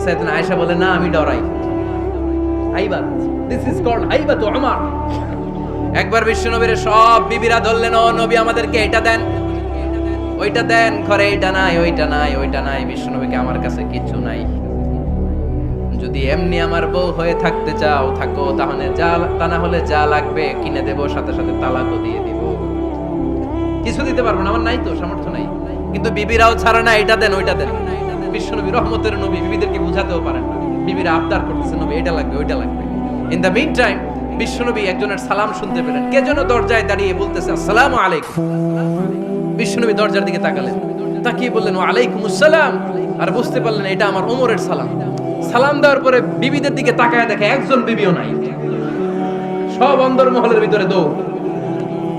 সাইয়েদনা আয়েশা বলে, না আমি ডরাই, হাইবাত, দিস ইজ কল্ড হাইবাত ওমর। একবার বিশ্বনবীর সব বিবিরা ধরলেন, ও নবী আমাদেরকে এটা দেন, ওইটা দেন, ঘরে এটা নাই, ওইটা নাই, ওইটা নাই। বিশ্বনবীকে, আমার কাছে কিছু নাই, যদি এমনি আমার বউ হয়ে থাকতে চাও থাকো, তাহলে যা, তা না হলে যা লাগবে কিনে দেব, সাথে সাথে তালাকও দিয়ে দিব। কিছু দিতে পারবো না, আমার নাই তো, সামর্থ্য নাই। কিন্তু বিবিরাও ছাড়ে না, এটা দেন ওইটা দেন। বিশ্বনবী রহমতের নবী, বিবিদেরকে বুঝাতেও পারেন না। বিবিরা আবদার করতেছে, নবী এটা লাগবে ওইটা লাগবে। ইন দ্য মিন টাইম বিশ্বনবী একজনের সালাম শুনতে পেলেন। কে যেন দরজায় দাঁড়িয়ে বলতেছে, আসসালামু আলাইকুম। বিশ্বনবী দরজার দিকে তাকালেন, তাকিয়ে বললেন, ওয়া আলাইকুমুস সালাম। আর বুঝতে পারলেন এটা আমার ওমরের সালাম। সালাম দেওয়ার পরে বিবিদের দিকে তাকায় দেখে একজন বিবিও নাই, সব অন্দরমহলের ভিতরে দৌড়।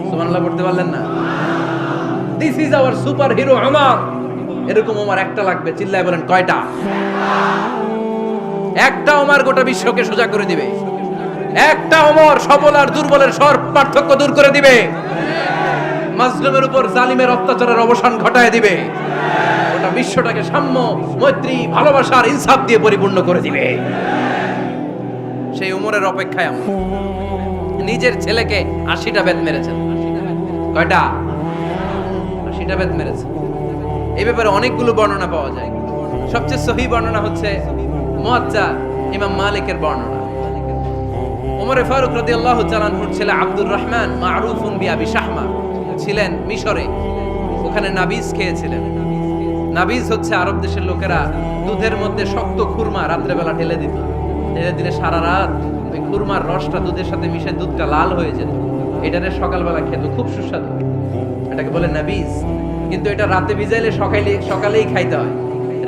সুবহানাল্লাহ পড়তে পারলেন না? This is our super hero Omar. এরকম ওমর একটা লাগবে, চিল্লায় বলেন কয়টা? একটা ওমর গোটা বিশ্বকে সোজা করে দিবে। একটা ওমর সবল আর দুর্বলের সব পার্থক্য দূর করে দিবে। মাজলুমের উপর জালিমের অত্যাচারের অবসান ঘটায় দিবে। গোটা বিশ্বটাকে সাম্য, মৈত্রী, ভালোবাসার ইনসাফ দিয়ে পরিপূর্ণ করে দিবে। সেই ওমরের অপেক্ষায় আমরা। নিজের ছেলেকে 80টা বেত মেরেছেন। কয়টা? 80টা বেত মেরেছে। এই ব্যাপারে অনেকগুলো বর্ণনা পাওয়া যায়। সবচেয়ে সহিহ বর্ণনা হচ্ছে মুয়াত্তা ইমাম মালিকের বর্ণনা। ওমর ফারুক রাদিয়াল্লাহু তাআলা আনহুর ছেলে আব্দুর রহমান মারুফুন বিআবি শাহমা ছিলেন মিশরে। ওখানে নাবিজ খেয়েছিলেন। নাবিজ হচ্ছে আরব দেশের লোকেরা দুধের মধ্যে শক্ত খুরমা রাত্রে বেলা ঢেলে দিত। ঢেলে দিলে সারা রাত ওই খুরমার রসটা দুধের সাথে মিশে দুধটা লাল হয়ে যেত। এটারে সকালবেলা খেত, খুব সুস্বাদু। এটাকে বলে নাবিজ। কিন্তু এটা রাতে ভিজাইলে সকালেই খাইতে হয়,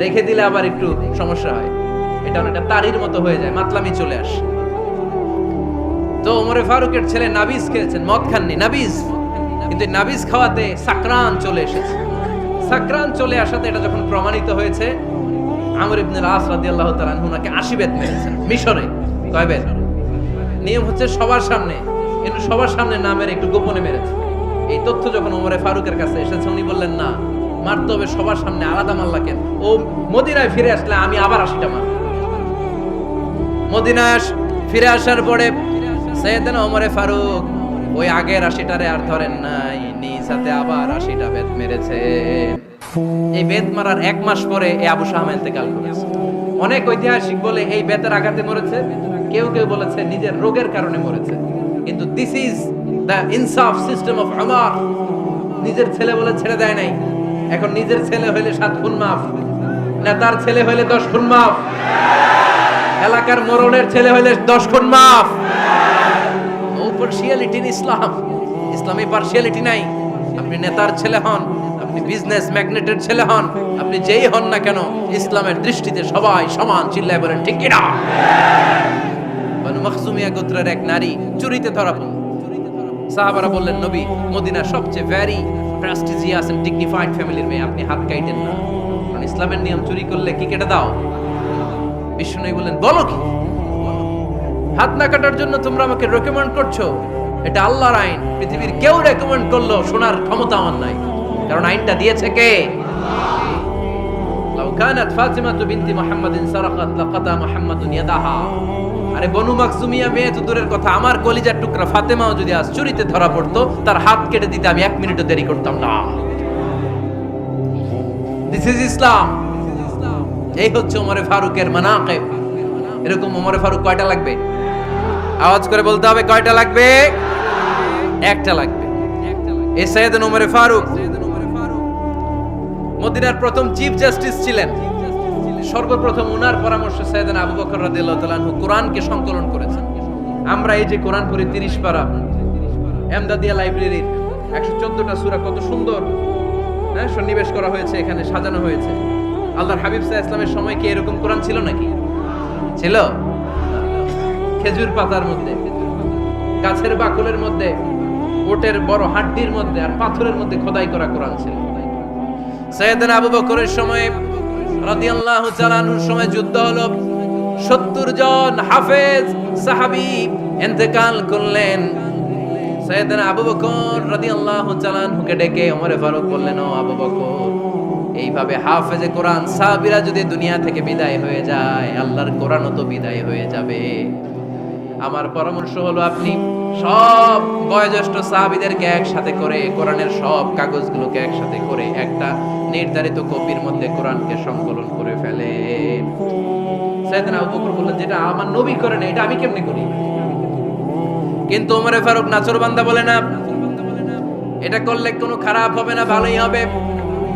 রেখে দিলে আবার একটু সমস্যা হয়। এটা অনেকটা তারির মতো হয়ে যায়, মাতলামি চলে আসে। তো ওমর ফারুকের ছেলে নাবিজ খেয়েছেন, মদ খাননি, নাবিজ। কিন্তু নাবিজ খাওয়াতে সাকরান চলে এসেছে। সাকরান চলে আসাতে এটা যখন প্রমাণিত হয়েছে, আমর ইবনে আস রাদিয়াল্লাহু তাআলা আনহু ওনাকে 80 বেত মেরেছেন মিশরে। কয় বেত? নিয়ম হচ্ছে সবার সামনে, কিন্তু সবার সামনে না মেরে একটু গোপনে মেরেছে। এই তথ্য যখন ওমরে ফারুকের কাছে এসেছে, উনি বললেন না, মারতে হবে সবার সামনে, আলাদা মাল্লা কেন? ও মদিনায় ফিরে আসলে আমি আবার 80টা মারব। মদিনায় ফিরে আসার পরে সাইয়েদনা ওমরে ফারুক ওই আগের 80টারে আর ধরেন নাই, নিজ হাতে আবার 80টা বেত মেরেছে। এই বেত মারার 1 মাস পরে এই আবু শাহাম ইন্তেকাল করেছে। অনেক ঐতিহাসিক বলে এই বেতের আঘাতে মরেছে, কেউ কেউ বলেছে নিজের রোগের কারণে মরেছে। কিন্তু দিস ইজ দ্য ইনসাফ সিস্টেম অফ ওমর। নিজের ছেলে বলে ছেড়ে দেয় নাই। এখন নিজের ছেলে হইলে 7 খুন মাফ, নেতার ছেলে হইলে 10 খুন মাফ, এলাকার মোড়লের ছেলে হইলে 10 খুন মাফ। নো পার্সিয়ালিটি ইন ইসলাম। ইসলামে পার্সিয়ালিটি নাই। আপনি নেতার ছেলে হন, আপনি বিজনেস ম্যাগনেটের ছেলে হন, আপনি যেই হন না কেন, ইসলামের দৃষ্টিতে সবাই সমান। চিল্লায় বলেন ঠিক কিনা? বনু মখজুমিয়া গোত্রের এক নারী চুরিতে ধরা পড়ল। সাহাবারা বললেন, নবী, মদিনার সবচেয়ে ভেরি প্রেস্টিজিয়াস এন্ড ডিগনিফাইড ফ্যামিলির মেয়ে, আপনি হাত কাটেন না, কারণ ইসলামের নিয়ম চুরি করলে কি কেটে দাও? বিষ্ণু বললেন, বলো কি? হাত না কাটার জন্য তোমরা আমাকে রেকমেন্ড করছো? এটা আল্লাহর আইন। পৃথিবীর কেউ রেকমেন্ড করলো শোনার ক্ষমতা আমার নাই, কারণ আইনটা দিয়েছে কে? লাউ কানাত ফাতিমা বিনতি মুহাম্মাদিন সারাকাত লাকাতা মুহাম্মাদুন ইয়াদাহা। আরে বনু মাখজুমিয়া মেয়ে তো দূরের কথা, আমার কলিজার টুকরা ফাতেমাও যদি আজ চুরিতে ধরা পড়তো, তার হাত কেটে দিতে আমি 1 মিনিটও দেরি করতাম না। দিস ইজ ইসলাম। এই হচ্ছে ওমরে ফারুকের মানাকিব। এরকম ওমরে ফারুক কয়টা লাগবে? আওয়াজ করে বলতে হবে, কয়টা লাগবে? একটা লাগবে। এই সাইয়েদনা ওমরে ফারুক মদিনার প্রথম চিফ জাস্টিস ছিলেন। সর্বপ্রথম উনার পরামর্শে সাইয়েদনা আবু বকর রাদিয়াল্লাহু তাআলা আনহু কোরআনকে সংকলন করেছেন। আমরা এই যে কোরআন পড়ি 30 পারা, এমদাদিয়া লাইব্রেরির 114টা সূরা, কত সুন্দর সন্নিবেশ করা হয়েছে, এখানে সাজানো হয়েছে। আল্লাহর হাবিব সাল্লাল্লাহু আলাইহি ওয়াসাল্লামের সময় কি এরকম কোরআন ছিল নাকি? ছিল? খেজুর পাতার মধ্যে, গাছের বাকলের মধ্যে, ওটের বড় হাড্ডির মধ্যে আর পাথরের মধ্যে খোদাই করা কোরআন ছিল। সাইয়েদনা আবু বকরের সময় রাদিয়াল্লাহু তাআলা আনহুর সময় যুদ্ধ হলো, 70 জন হাফেজ সাহাবী ইন্তেকাল করলেন। সাইয়েদনা আবু বকর রাদিয়াল্লাহু তাআলা আনহুকে ডেকে ওমরে ফারুক বললেন, ও আবু বকর, এইভাবে হাফেজে কোরআন সাহাবীরা যদি দুনিয়া থেকে বিদায় হয়ে যায়, আল্লাহর কোরআনও তো বিদায় হয়ে যাবে। আমার পরামর্শ হলো আপনি সব বয়োজ্যেষ্ঠ সাহাবীদেরকে একসাথে করে কোরআনের সব কাগজগুলোকে একসাথে করে একটা নির্ধারিত কপির মধ্যে কোরআনকে সংকলন করে ফেলেন। সাইয়েদনা আবু বকর বললেন, যেটা আমার নবী করেন এটা আমি কেমনে করি? কিন্তু ওমরে ফারুক নাচরবান্দা বলে না, এটা করলে কোনো খারাপ হবে না, ভালোই হবে।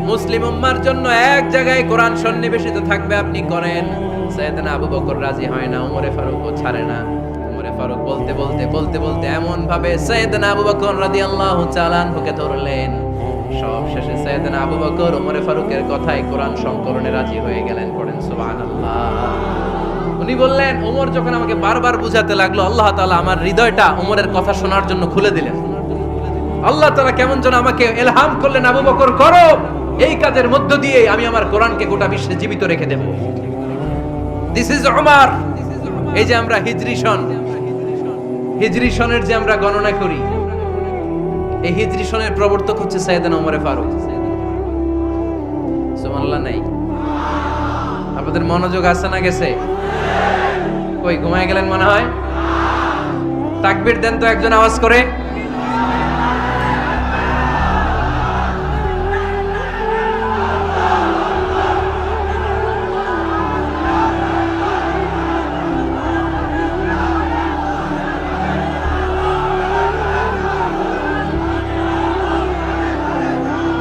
মুসলিম উম্মার জন্য এক জায়গায় কোরআন সন্নিবেশিত থাকবে, আপনি করেন। সাইয়েদনা আবু বকর রাজি হয় না, ওমরে ফারুকও ছাড়ে না। ওমরে ফারুক বলতে বলতে বলতে বলতে এমন ভাবে সাইয়েদনা আবু বকর রাদিয়াল্লাহু তাআলা আনহুকে ধরলেন, সব শেষে সাইয়েদনা আবু বকর ওমরে ফারুকের কথায় কোরআন সংকলনে রাজি হয়ে গেলেন। পড়েন সুবহানাল্লাহ। উনি বললেন, ওমর যখন আমাকে বারবার বুঝাতে লাগলো, আল্লাহ তাআলা আমার হৃদয়টা ওমরের কথা শোনার জন্য খুলে দিলেন। আল্লাহ তাআলা কেমন যেন আমাকে ইলহাম করলেন, আবু বকর করো, এই কাজের মধ্য দিয়ে আমি আমার কোরআনকে গোটা বিশ্বে জীবিত রেখে দেব। This is Omar. এই যে আমরা হিজরি সনের যে আমরা গণনা করি, এই হিজরি সনের প্রবর্তক হচ্ছে সাইয়েদনা ওমরে ফারুক। সুবহানাল্লাহ নাই? আপনাদের মনোযোগ আছে না গেছে? কই ঘুমায় গেলেন মনে হয়? তাকবীর দেন তো একজন আওয়াজ করে।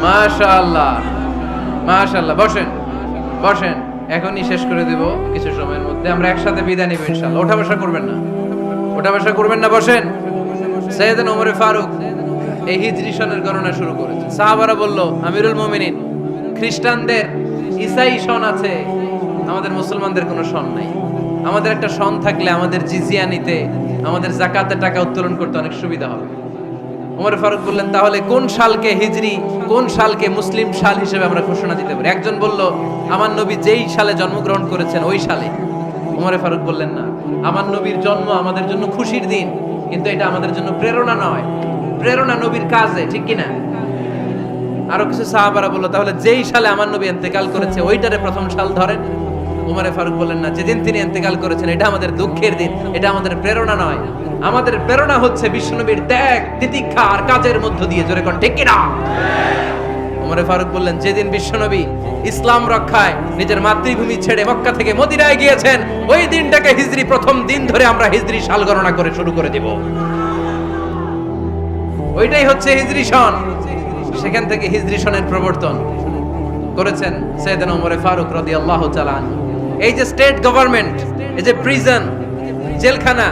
মাশাআল্লাহ, মাশাআল্লাহ। বসেন বসেন, এখনই শেষ করে দেব কিছু সময়ের মধ্যে। আমরা একসাথে বিদায় নিব ইনশাআল্লাহ। ওঠা বসা করবেন না, ওঠা বসা করবেন না, বসেন। সাইয়েদনা ওমর ফারুক এই হিজরি সনের গণনা শুরু করেছে। সাহাবারা বলল, আমিরুল মুমিনিন, খ্রিস্টানদের ঈসাই সন আছে, আমাদের মুসলমানদের কোনো সন নাই। আমাদের একটা সন থাকলে আমাদের জিজিয়া নিতে, আমাদের যাকাতের টাকা উত্তোলন করতে অনেক সুবিধা হবে। ওমর ফারুক বললেন, তাহলে কোন সালকে হিজরি, কোন সালকে মুসলিম সাল হিসেবে আমরা ঘোষণা দিতে পারি? একজন বলল, আমার নবী যেই সালে জন্মগ্রহণ করেছেন ওই সালে। ওমর ফারুক বললেন, না, আমার নবীর জন্ম আমাদের জন্য খুশির দিন, কিন্তু এটা আমাদের জন্য প্রেরণা নয়। প্রেরণা নবীর কাজে, ঠিক কিনা? আরো কিছু সাহাবারা বলল, তাহলে যেই সালে আমার নবী ইন্তেকাল করেছে ওইটারে প্রথম সাল ধরেন। উমরে ফারুক বললেন, না, যেদিন তিনি ইন্তেকাল করেছেন এটা আমাদের দুঃখের দিন, এটা আমাদের প্রেরণা নয়। আমাদের প্রেরণা হচ্ছে বিশ্বনবীর ত্যাগ, তিতিক্ষা আর কাজের মধ্য দিয়ে। জোরে কোন ঠিক কিনা? উমরে ফারুক বললেন, যেদিন বিশ্বনবী ইসলাম রক্ষায় নিজের মাতৃভূমি ছেড়ে মক্কা থেকে মদিনায় গিয়েছেন, ওই দিনটাকে হিজরি প্রথম দিন ধরে আমরা হিজরি সাল গণনা করে শুরু করে দেব। ওইটাই হচ্ছে হিজরি সন। সেখান থেকে হিজরি সনের প্রবর্তন করেছেন সাইয়েদনা ওমরে ফারুক রাদিয়াল্লাহু তাআলা আনহু। এই যে স্টেট গভর্নমেন্ট, এই যে প্রিজন, জেলখানা,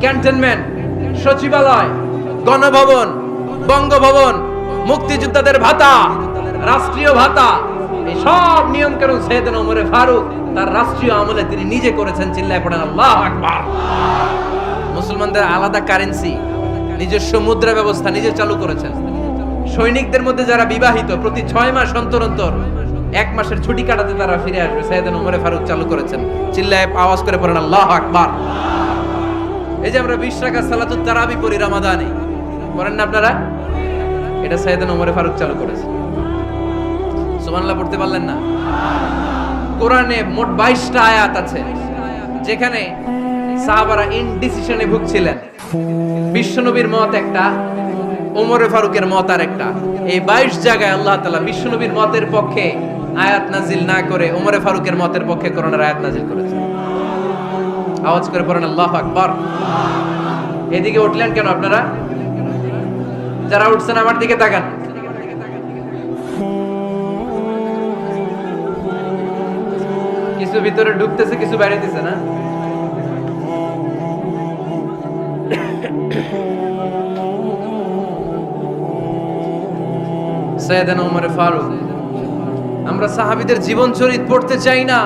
ক্যান্টনমেন্ট, সচিবালয়, গণভবন, বঙ্গভবন, মুক্তিযোদ্ধাদের ভাতা, রাষ্ট্রীয় ভাতা, এই সব নিয়ম কানুন সাইয়েদনা ওমরে ফারুক তার রাষ্ট্রীয় আমলে তিনি নিজে করেছেন। চিল্লায় পড়েন আল্লাহু আকবার। মুসলমানদের আলাদা কারেন্সি, নিজস্ব মুদ্রা ব্যবস্থা নিজে চালু করেছেন। সৈনিকদের মধ্যে যারা বিবাহিত, প্রতি 6 মাস অন্তর অন্তর 1 মাসের ছুটি কাটাতে তারা ফিরে আসবে, সাইয়েদনা ওমরে ফারুক চালু করেছেন। চিল্লায় আওয়াজ করে পড়েন আল্লাহু আকবার। এই যে আমরা 20 রাকাত সালাতুত তারাবি পড়ি রমাদানে, পড়েন না আপনারা? এটা সাইয়েদনা ওমরে ফারুক চালু করেছেন। সুবহানাল্লাহ পড়তে পারলেন না? কোরআনে মোট 22টা আয়াত আছে যেখানে সাহাবারা ইনডিসিশনে ভুগছিলেন। বিশ্বনবীর মত একটা, ওমরে ফারুকের মত আর একটা। এই 22 জায়গায় আল্লাহ তাআলা বিশ্বনবীর মতের পক্ষে আয়াত নাজিল না করে ওমরে ফারুকের মতের পক্ষে কোরআনের আয়াত নাজিল করেছেন। আওয়াজ করে পড়েন আল্লাহু আকবার। এদিকে উঠলেন কেন আপনারা? যারা উঠছেন আমার দিকে তাকান। কিছু ভিতরে ঢুকতেছে, কিছু বাইরেতেছে না? সাইয়েদনা ওমর ফারুক। আমরা সাহাবীদের জীবন চরিত পড়তে চাই না,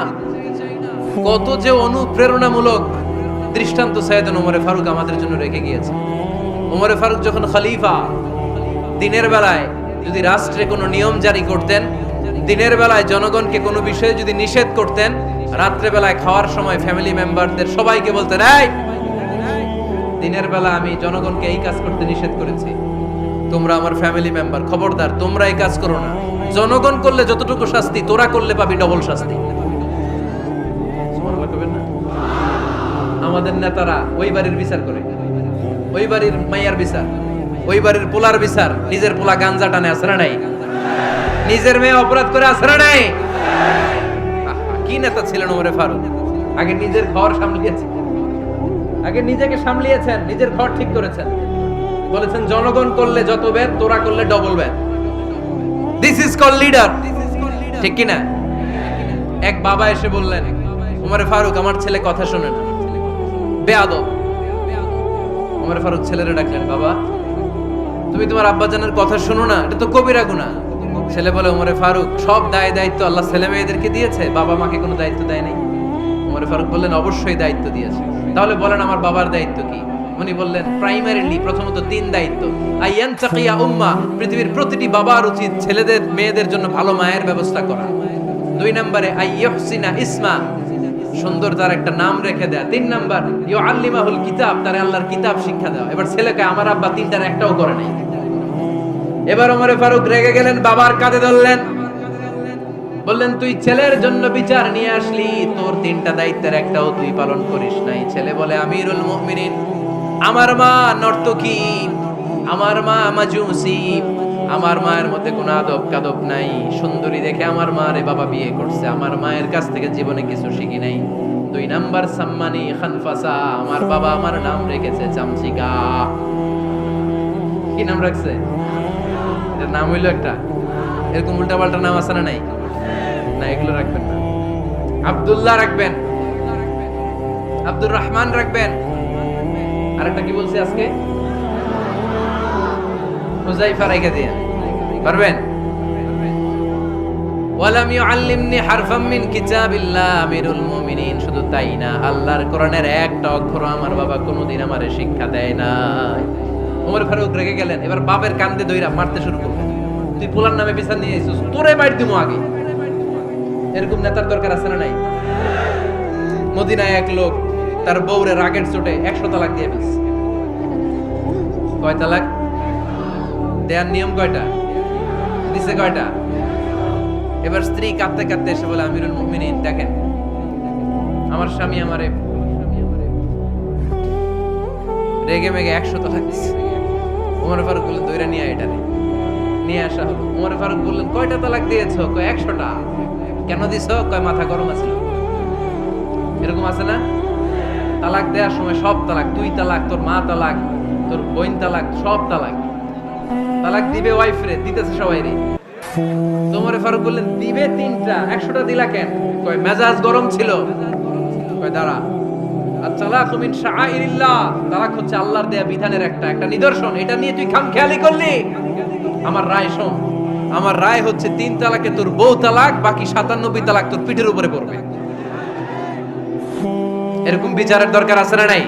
কত যে অনুপ্রেরণামূলক দৃষ্টান্ত সাইয়েদনা ওমর ফারুক আমাদের জন্য রেখে গিয়েছে। ওমর ফারুক যখন খলিফা, দিনের বেলায় যদি রাষ্ট্রে কোনো নিয়ম জারি করতেন, দিনের বেলায় জনগণকে কোনো বিষয়ে যদি নিষেধ করতেন, রাত্রে বেলায় খাওয়ার সময় ফ্যামিলি মেম্বারদের সবাইকে বলতেন, এই দিনের বেলা আমি জনগণকে এই কাজ করতে নিষেধ করেছি, তোমরা আমার ফ্যামিলি মেম্বার, খবরদার তোমরা এই কাজ করো না। জনগণ করলে যতটুকু শাস্তি, তোরা করলে পাবি ডবল শাস্তি। আমাদের নেতারা ওই বাড়ির বিচার করে, ওই বাড়ির মাইয়ার বিচার, ওই বাড়ির পোলার বিচার। নিজের পোলা গাঞ্জা টানে, আছে না নাই? নিজের মেয়ে অপরাধ করে, আছে না নাই? কি নেতা ছিলেন ওমরে ফারুক! আগে নিজের ঘর সামলিয়েছেন, আগে নিজেকে সামলিয়েছেন, নিজের ঘর ঠিক করেছেন। বলেছেন জনগণ করলে যত বেদ, তোরা করলে double Veda. This is call leader, ঠিক কি না? এক বাবা এসে বললেন, ওমরে ফারুক আমার ছেলে কথা শোনে না, বেয়াদব। ওমরে ফারুক ছেলেরে ডাকলেন, বাবা তুমি তোমার আব্বাজানের কথা শোনো না, এটা তো কবিরা গুনাহ। ছেলে বলে, ওমরে ফারুক সব দায় দায়িত্ব আল্লাহ ছেলে মেয়েদেরকে দিয়েছে, বাবা মাকে কোনো দায়িত্ব দেয় নাই। ওমরে ফারুক বললেন, অবশ্যই দায়িত্ব দিয়েছে। তাহলে বলেন আমার বাবার দায়িত্ব কি? উনি বললেন, প্রাইমারিলি প্রথমত 3 দায়িত্ব। আইয়ান চাকিয়া উম্মা, পৃথিবীর প্রতিটি বাবার উচিত ছেলেদের মেয়েদের জন্য ভালো মায়ের ব্যবস্থা করা। 2 নম্বরে আইয়ুহসিনা ইসমা, সুন্দর তার একটা নাম রেখে দেয়া। 3 নাম্বার ইউআল্লিমাহুল কিতাব, তার আল্লাহর কিতাব শিক্ষা দেওয়া। এবার ছেলেকে আমার আব্বা 3টার একটাও করে নাই। এবার ওমরে ফারুক রেগে গেলেন, বাবার কাঁধে ধরলেন, বললেন তুই ছেলের জন্য বিচার নিয়ে আসলি, তোর 3টা দায়িত্বের একটাও তুই পালন করিস নাই। ছেলে বলে, আমিরুল মুমিনিন, আমার মা নর্তকী, আমার মা মাজুসি, আমার মায়ের মধ্যে কোনো আদব কাদব নাই। সুন্দরী দেখে আমার মারে বাবা বিয়ে করছে, আমার মায়ের কাছ থেকে জীবনে কিছু শিখি নাই। 2 নাম্বার সাম্মানি খানফাসা, আমার বাবা আমার নাম রেখেছে চামচিকা। কি নাম রাখছে? এর নাম হইলো একটা, এরকম উল্টাপাল্টা নাম আছে না নাই? না, এগুলো রাখবেন না। আব্দুল্লাহ রাখবেন, আব্দুর রহমান রাখবেন। আরেকটা কি বলছি আজকে? হুযায়ফা রেখে দিয়ে পারবেন? ওয়ালাম ইউআল্লিমনি হারফাম মিন কিতাবিল্লাহ, আমিরুল মুমিনিন। শুধু তাই না, আল্লাহর কোরআনের একটা অক্ষর আমার বাবা কোনোদিন আমারে শিক্ষা দেয় নাই। ওমর ফারুক রেগে গেলেন, এবার বাপের কান্দে দইরা মারতে শুরু করলেন। তুই পোলার নামে বিচার নিয়ে এসেছিস, তোরে মার দিমু আগে। এরকম নেতার দরকার আছে না নাই? মদিনায় এক লোক তার বউরে রাগের চোটে 100 তালাক দিয়ে ফেলছে। কয় তালাক? দেয়ার নিয়ম কয়টা? দিছে কয়টা? এবার স্ত্রী কাঁদতে কাঁদতে এসে বলে, আমিরুল মুমিনিন দেখেন, আমার স্বামী আমারে রেগে মেগে 100 তালাক দিছে। ওমর ফারুক বললেন, দইরা নিয়ে এটা নিয়ে আসা হলো। ওমর ফারুক বললেন, কয়টা তালাক দিয়েছো? কয় 100টা। কেন দিছো? কয় মাথা গরম আছিল। এরকম আছে না? তালাক দেওয়ার সময় সব তালাক, তুই তালাক, তোর মা তালাক, তোর বোন তালাক, সব তালাক। তালাক দিবে ওয়াইফ রে, দিতেছে সবাই রে। ওমর ফারুক বললেন, দিবে 3টা, 100টা দিলা কেন? কয় মেজাজ গরম ছিল। কয় দাঁড়া, আত-তালাকু মিন শাআইরিল্লাহ, তালাক হচ্ছে আল্লাহর দেয়া বিধানের একটা নিদর্শন। এটা নিয়ে তুই খামখেয়ালি করলি? আমার রায় শোন, আমার রায় হচ্ছে 3 তালাকে তোর বউ তালাক, বাকি 97 তালাক তোর পিঠের উপরে পড়বে। এরকম বিচারের দরকার আছে না নাই?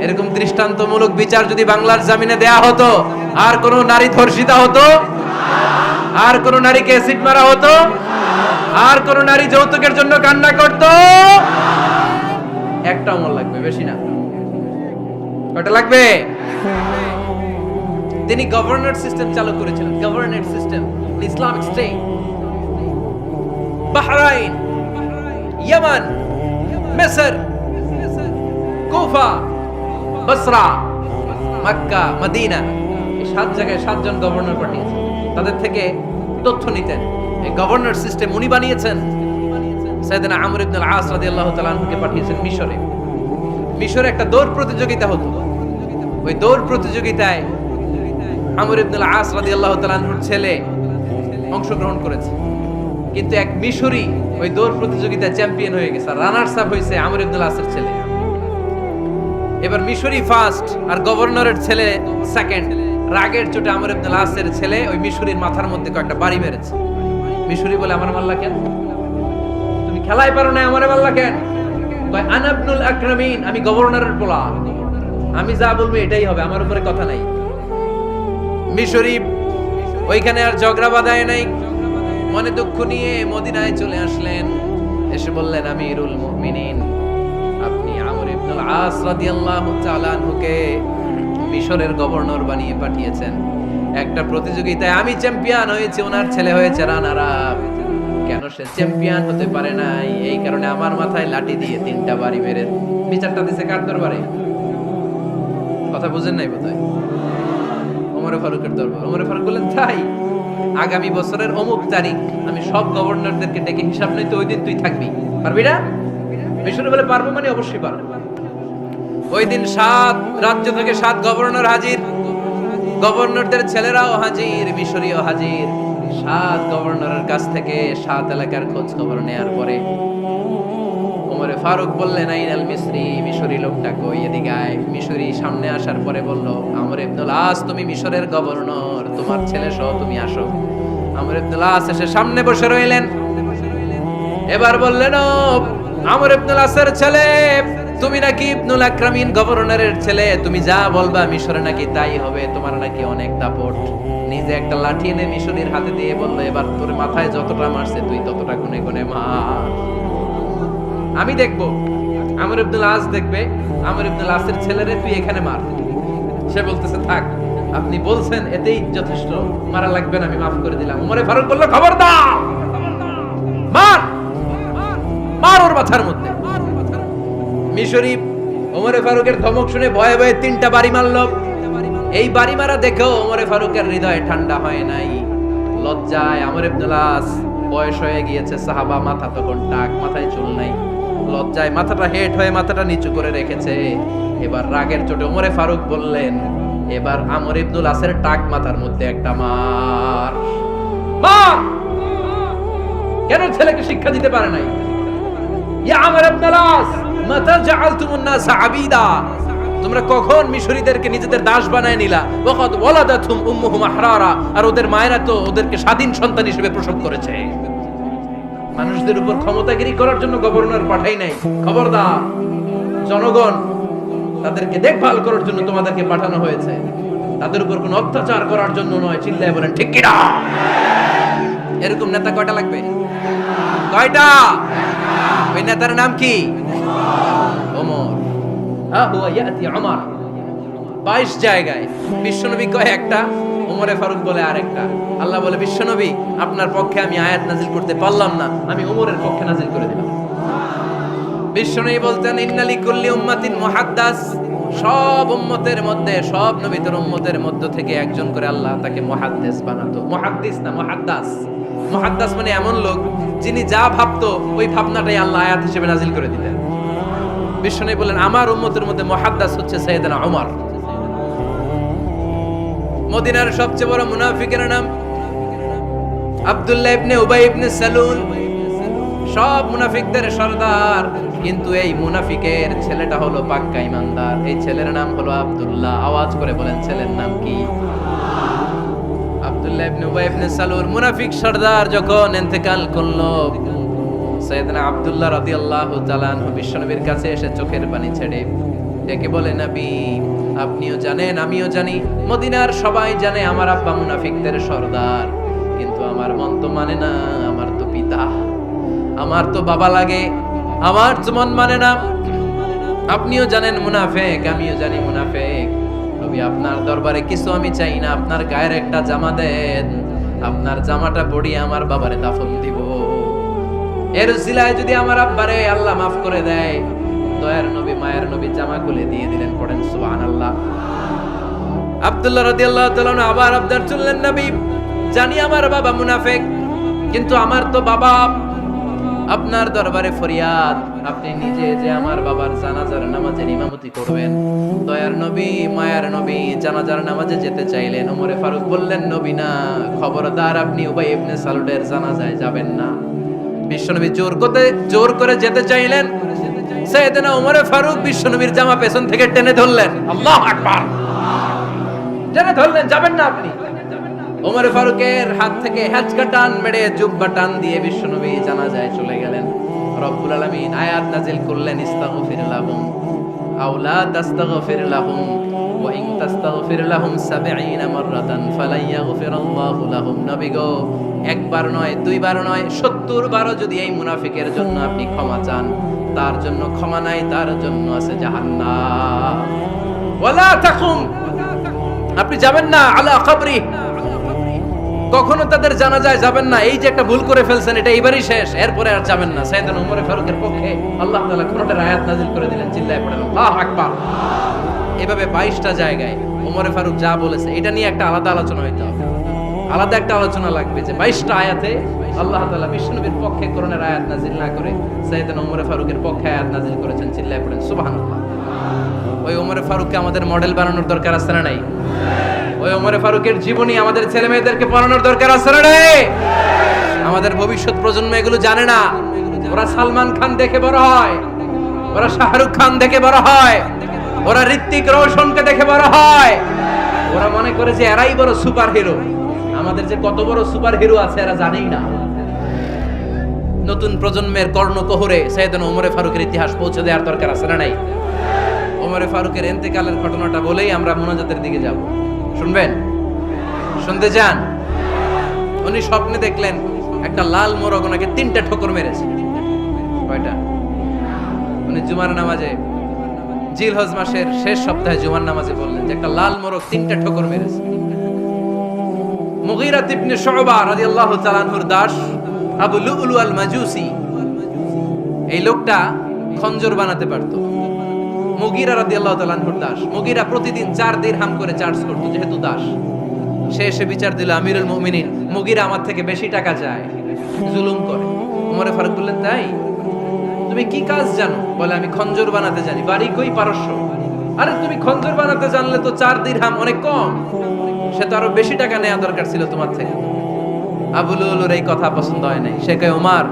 এরকম দৃষ্টান্তমূলক বিচার যদি বাংলার জমিনে দেয়া হতো, আর কোন নারী ধর্ষিতা হতো? আর কোন নারীকে অ্যাসিড মারা হতো? আর কোন নারী যৌতুকের জন্য কান্না করত? একটা আমল লাগবে, বেশি না। কয়টা লাগবে? তিনি গভর্নর সিস্টেম চালু করেছিলেন। Governor system, Islamic state. Bahrain, ইয়ামান, মিসর, কুফা, বসরা, মক্কা, মদিনা, এই 7 জায়গায় 7 জন গভর্নর পাঠিয়েছেন। তাদের থেকে তথ্য নিতেন। এই গভর্নর সিস্টেম উনি বানিয়েছেন। সাইয়েদনা আমর ইবনে আল-আস রাদিয়াল্লাহু তাআলা আনহুকে পাঠিয়েছেন মিশরে। মিশরে একটা দৌড় প্রতিযোগিতা হতো। ওই দৌড় প্রতিযোগিতায় আমর ইবনে আল-আস রাদিয়াল্লাহু তাআলা আনহুর ছেলে অংশগ্রহণ করেছে। কিন্তু এক মিশরি ওই দৌড় প্রতিযোগিতায় চ্যাম্পিয়ন হয়ে গেছে। রানার্স আপ হয়েছে আমর ইবনে আল-আসের ছেলে। এবার মিশরি ফার্স্ট আর গভর্নরের ছেলে সেকেন্ড। রাগের চোটে আমর ইবনে আল-আসের ছেলে ওই মিশরির মাথার মধ্যে কয়েকটা বাড়ি মেরেছে। মিশরি বলে, আমার মারলা কেন? তুমি খেলাই পারো না, আমারে মারলা কেন? কয়, আনা ইবনুল আকরামিন, আমি গভর্নরের পোলা, আমি যা বলবো এটাই হবে, আমার উপরে কথা নাই। মিশরি ওইখানে আর ঝগড়া বাঁধায় নাই, মনে দুঃখ নিয়ে মদিনায় চলে আসলেন। এসে বললেন, আমিরুল মুমিনিন, আপনি আমর ইবনে আল-আস রাদিয়াল্লাহু তাআলা আনহুকে মিশরের গভর্নর বানিয়ে পাঠিয়েছেন। একটা প্রতিযোগিতায় আমি চ্যাম্পিয়ন হয়েছি, ওনার ছেলে হয়েছে রানার আপ। কেন সে চ্যাম্পিয়ন হতে পারে নাই? এই কারণে আমার মাথায় লাঠি দিয়ে 3টা বাড়ি মেরে বিচারটা দিছে কার দরবারে? কথা বুঝেন নাই বোধহয়। ওমর ফারুকের দরবার। ওমর ফারুক বললেন, তাই আগামী বছরের অমুক তারিখ আমি সব গভর্নরদেরকে ডেকে হিসাব নিতে, ওই দিন তুই থাকবি, পারবি না? মিশরে বলে, পারবো মানে অবশ্যই পারবো। ওই দিন 7 রাজ্য থেকে 7 গভর্নর হাজির, গভর্নরদের ছেলেরাও হাজির, মিশরীয় হাজির। 7 গভর্নরের কাছ থেকে 7 এলাকার খোঁজ খবর নেয়ার পরে ওমর ফারুক বললেন, আইনাল মিসরি, মিশরি লোকটা কই, এদিকে আয়। মিশরি সামনে আসার পরে বলল, আমর ইবনে আল-আস, তুমি মিশরের গভর্নর, তোমার ছেলে সহ তুমি আসো। আমর ইবনে আল-আস এসে সামনে বসে রইলেন। এবার বললেন, ও আমর ইবনে আল-আসের ছেলে, তুমি নাকি ইবনুল আকরামিন গভর্নরের ছেলে, তুমি যা বলবা মিশরে নাকি তাই হবে, তোমার নাকি অনেক দাপট। নিজে একটা লাঠি এনে মিশরীর হাতে দিয়ে বলল, এবার তোর মাথায় যতটা মারছে তুই ততটা গুনে গুনে মার, আমি দেখবো। আমর ইবনে আল-আস দেখবে, আমর ইবনে আল-আসের ছেলেরে তুই এখানে মার। সে বলতেছে, থাক, আপনি বলছেন এতেই যথেষ্ট, মারা লাগবে না, আমি মাফ করে দিলাম। ওমর ফারুক বলল, খবরদার, মার, মার ওর মাথার মধ্যে। মিশরি ওমর ফারুকের ধমক শুনে ভয়ে ভয়ে 3টা বাড়ি মারল। এই বাড়ি মারা দেখেও ওমর ফারুকের হৃদয় ঠান্ডা হয় নাই। লজ্জায় আমর ইবনে আল-আস, বয়স হয়ে গিয়েছে, সাহাবা, মাথা তখন টাক, মাথায় চুল নাই, লজ্জায় মাথাটা হেট হয়ে মাথাটা নিচু করে রেখেছে। এবার রাগের চোটে ওমর ফারুক বললেন, এবার আমর ইবনে আল-আসের টাক মাথার মধ্যে একটা মার। মা কেন ছেলেকে শিক্ষা দিতে পারে নাই? ইয়া আমর ইবনে আল-আস, মাতা জাআলতুমুন নাস আবিদা, তোমরা কখন মিশরীদেরকে নিজেদের দাস বানায় নিলা? ওয়াকাদ ওয়ালাদাতুম উম্মুহুম আহরারা, আর ওদের মায়েরা তো ওদেরকে স্বাধীন সন্তান হিসেবে প্রসব করেছে। মানুষদের উপর ক্ষমতাগিরি করার জন্য গভর্নর পাঠাই নাই। খবরদার, জনগণ তাদেরকে দেখভাল করার জন্য তোমাদেরকে পাঠানো হয়েছে, তাদের উপর কোনো অত্যাচার করার জন্য নয়। চিল্লায় বলেন ঠিক কি না? এরকম নেতা কয়টা লাগবে? কয়টা? ওই নেতার নাম কি? ওমর। হুয়া ইয়াতি ওমর। 22 জায়গায় বিশ্বনবী কয় একটা, ওমরে ফারুক বলে আরেকটা। আল্লাহ বলে বিশ্বনবী আপনার পক্ষে আমি আয়াত নাজিল করতে পারলাম না, আমি ওমরের পক্ষে নাজিল করে দিলাম। বিশ্বনবী বলতেন ইন্নালি কুল্লি উম্মাতিন মুহাদ্দাস, সব উম্মতের মধ্যে, সব নবীদের উম্মতের মধ্য থেকে একজন করে আল্লাহ তাকে মুহাদ্দিস বানাতো। মুহাদ্দিস না মুহাদ্দাস। মুহাদ্দাস মানে এমন লোক যিনি যা ভাবতো ওই ভাবনাটাই আল্লাহ আয়াত হিসেবে নাজিল করে দিতেন। বিশ্বনবী বলেন আমার উম্মতের মধ্যে মুহাদ্দাস হচ্ছে সাইয়েদনা ওমর। মদিনার সবচেয়ে বড় মুনাফিকের নাম আব্দুল্লাহ ইবনে উবাই ইবনে সালুল, সব মুনাফিকদের সরদার। কিন্তু এই মুনাফিকের ছেলেটা হলো পাক্কা ইমানদার। এই ছেলের নাম হলো আব্দুল্লাহ। আওয়াজ করে বলেন ছেলের নাম কি? আব্দুল্লাহ ইবনে উবাই ইবনে সালুল। মুনাফিক সরদার যখন ইন্তেকাল করলো, সাইয়েদনা আব্দুল্লাহ রাদিয়াল্লাহু তাআলা আনহু বিশ্বনবীর কাছে এসে চোখের পানি ছেড়ে ডেকে বলে নবী আপনিও জানেন আমিও জানি, মদিনার সবাই জানে আমার আব্বা মুনাফিকদের সরদার, কিন্তু আমার মন তো মানে না, আমার তো পিতা, আমার তো বাবা লাগে, আমার তো মন মানে না। আপনিও জানেন মুনাফিক, আমিও জানি মুনাফিক। নবী আপনার দরবারে কিছু আমি চাই না, আপনার গায়ের একটা জামা দেন, আপনার জামাটা পরিয়ে আমার বাবারে দাফন দিব। এর উসিলায় যদি আমার আব্বারে আল্লাহ মাফ করে দেয়, দয়ার নবী মায়ের নবী জামা খুলে দিয়ে দিলেন। পড়েন সুবহানাল্লাহ। আব্দুল্লাহ রাদিয়াল্লাহু তাআলা আবার আবদার চললেন নবী জানি আমার বাবা মুনাফিক, কিন্তু আমার তো বাবা, আপনার দরবারে ফরিয়াদ আপনি নিজে যে আমার বাবার জানাজার নামাজের ইমামতি করবেন। দয়ার নবী মায়ার নবী জানাজার নামাজে যেতে চাইলেন। ওমরে ফারুক বললেন নবী না, খবরদার আপনি উবাই ইবনে সালুলের জানাজায় যাবেন না। বিশ্বনবী জোর করে যেতে চাইলেন। সাইয়েদনা ওমরে ফারুক বিশ্বনবীর জামা পেছন থেকে টেনে ধরলেন। আল্লাহু আকবার। টেনে ধরলেন, যাবেন না আপনি। ওমরে ফারুকের হাত থেকে হ্যাচকা টান মেরে জুব্বা টান দিয়ে বিশ্বনবী জানাজায় চলে গেলেন। রব্বুল আলামিন আয়াত নাজিল করলেন ইস্তাগফির লাহুম আও লা তাস্তাগফির লাহুম ওয়া ইন তাস্তাগফির লাহুম ৭০ মাররাতান ফালান ইয়াগফিরাল্লাহু লাহুম। নবী গো একবার নয় দুইবার নয় ৭০ বারও যদি এই মুনাফিকের জন্য আপনি ক্ষমা চান, তার জন্য ক্ষমা নাই, তার জন্য আছে জাহান্নাম। ওয়ালা তাকুম, আপনি যাবেন না আলা কবরি, কখনো তাদের জানাজায় যাবেন না। এই যে একটা ভুল করে ফেলছেন এটা এইবারই শেষ, এরপরে আর যাবেন না। সাইয়েদনা ওমর ফারুকের পক্ষে আল্লাহ তাআলা কোরআনের আয়াত নাযিল করে দিলেন। চিল্লায়ে পড়েন আল্লাহু আকবার। এভাবে 22টা জায়গায় ওমর ফারুক যা বলেছে এটা নিয়ে একটা আলাদা আলোচনা হইতে হবে, আলাদা একটা আলোচনা লাগবে যে 22টা আয়াতে আল্লাহ তাআলা বিশ্বনবীর পক্ষে কোরআনের আয়াত নাযিল না করে সাইয়েদনা ওমর ফারুকের পক্ষে আয়াত নাযিল করেছেন। চিল্লায়ে পড়েন সুবহানাল্লাহ। ওই ওমর ফারুককে আমাদের মডেল বানানোর দরকার আছে না নাই? ওই ওমরে ফারুকের জীবনী আমাদের ছেলে মেয়েদেরকে পড়ানোর দরকার আছে না রে? আমাদের ভবিষ্যৎ প্রজন্ম এগুলো জানে না। ওরা সালমান খান দেখে বড় হয়, ওরা শাহরুখ খান দেখে বড় হয়, ওরা ঋত্বিক রোশনকে দেখে বড় হয়। ওরা মনে করে যে এরাই বড় সুপার হিরো। আমাদের যে কত বড় সুপার হিরো আছে এরা জানেই না। নতুন প্রজন্মের কর্ণকোহরে সাইয়েদনা ওমরে ফারুকের ইতিহাস পৌঁছে দেওয়ার দরকার আছে না নাই? ওমরে ফারুকের ইন্তেকালের ঘটনাটা বলেই আমরা মুনাজাতের দিকে যাব। শুনবেন? শুনতে চান? উনি স্বপ্নে দেখলেন একটা লাল মোরগ ওনাকে 3টা ঠোকর মেরেছে। কয়টা? উনি জুমার নামাজে জিলহজ মাসের শেষ সপ্তাহে জুমার নামাজে বললেন যে একটা লাল মোরগ 3টা ঠোকর মেরেছে। মুগীরা ইবনে শুবা রাদিয়াল্লাহু তাআলা আনহুর দাস আবু লুলু আল মাজুসি, এই লোকটা খঞ্জর বানাতে পারত। মুগীরা রাদিয়াল্লাহু তাআলা আনহুর দাস। মুগীরা প্রতিদিন 4 দিরহাম করে চার্জ করত, যেহেতু দাস। সে এসে বিচার দিল আমিরুল মুমিনিন, মুগীরা আমার থেকে বেশি টাকা চায়, জুলুম করে। ওমরে ফারুক বললেন তাই? তুমি কি কাজ জানো? বলে আমি খঞ্জর বানাতে জানি। বাড়ি কই? পারস্য। আরে তুমি খঞ্জর বানাতে জানলে তো 4 দিরহাম অনেক কম, সে তো আরো বেশি টাকা নেওয়া দরকার ছিল তোমার থেকে। আবু লুলুর এই কথা পছন্দ হয় নাই। সে কয় ওমর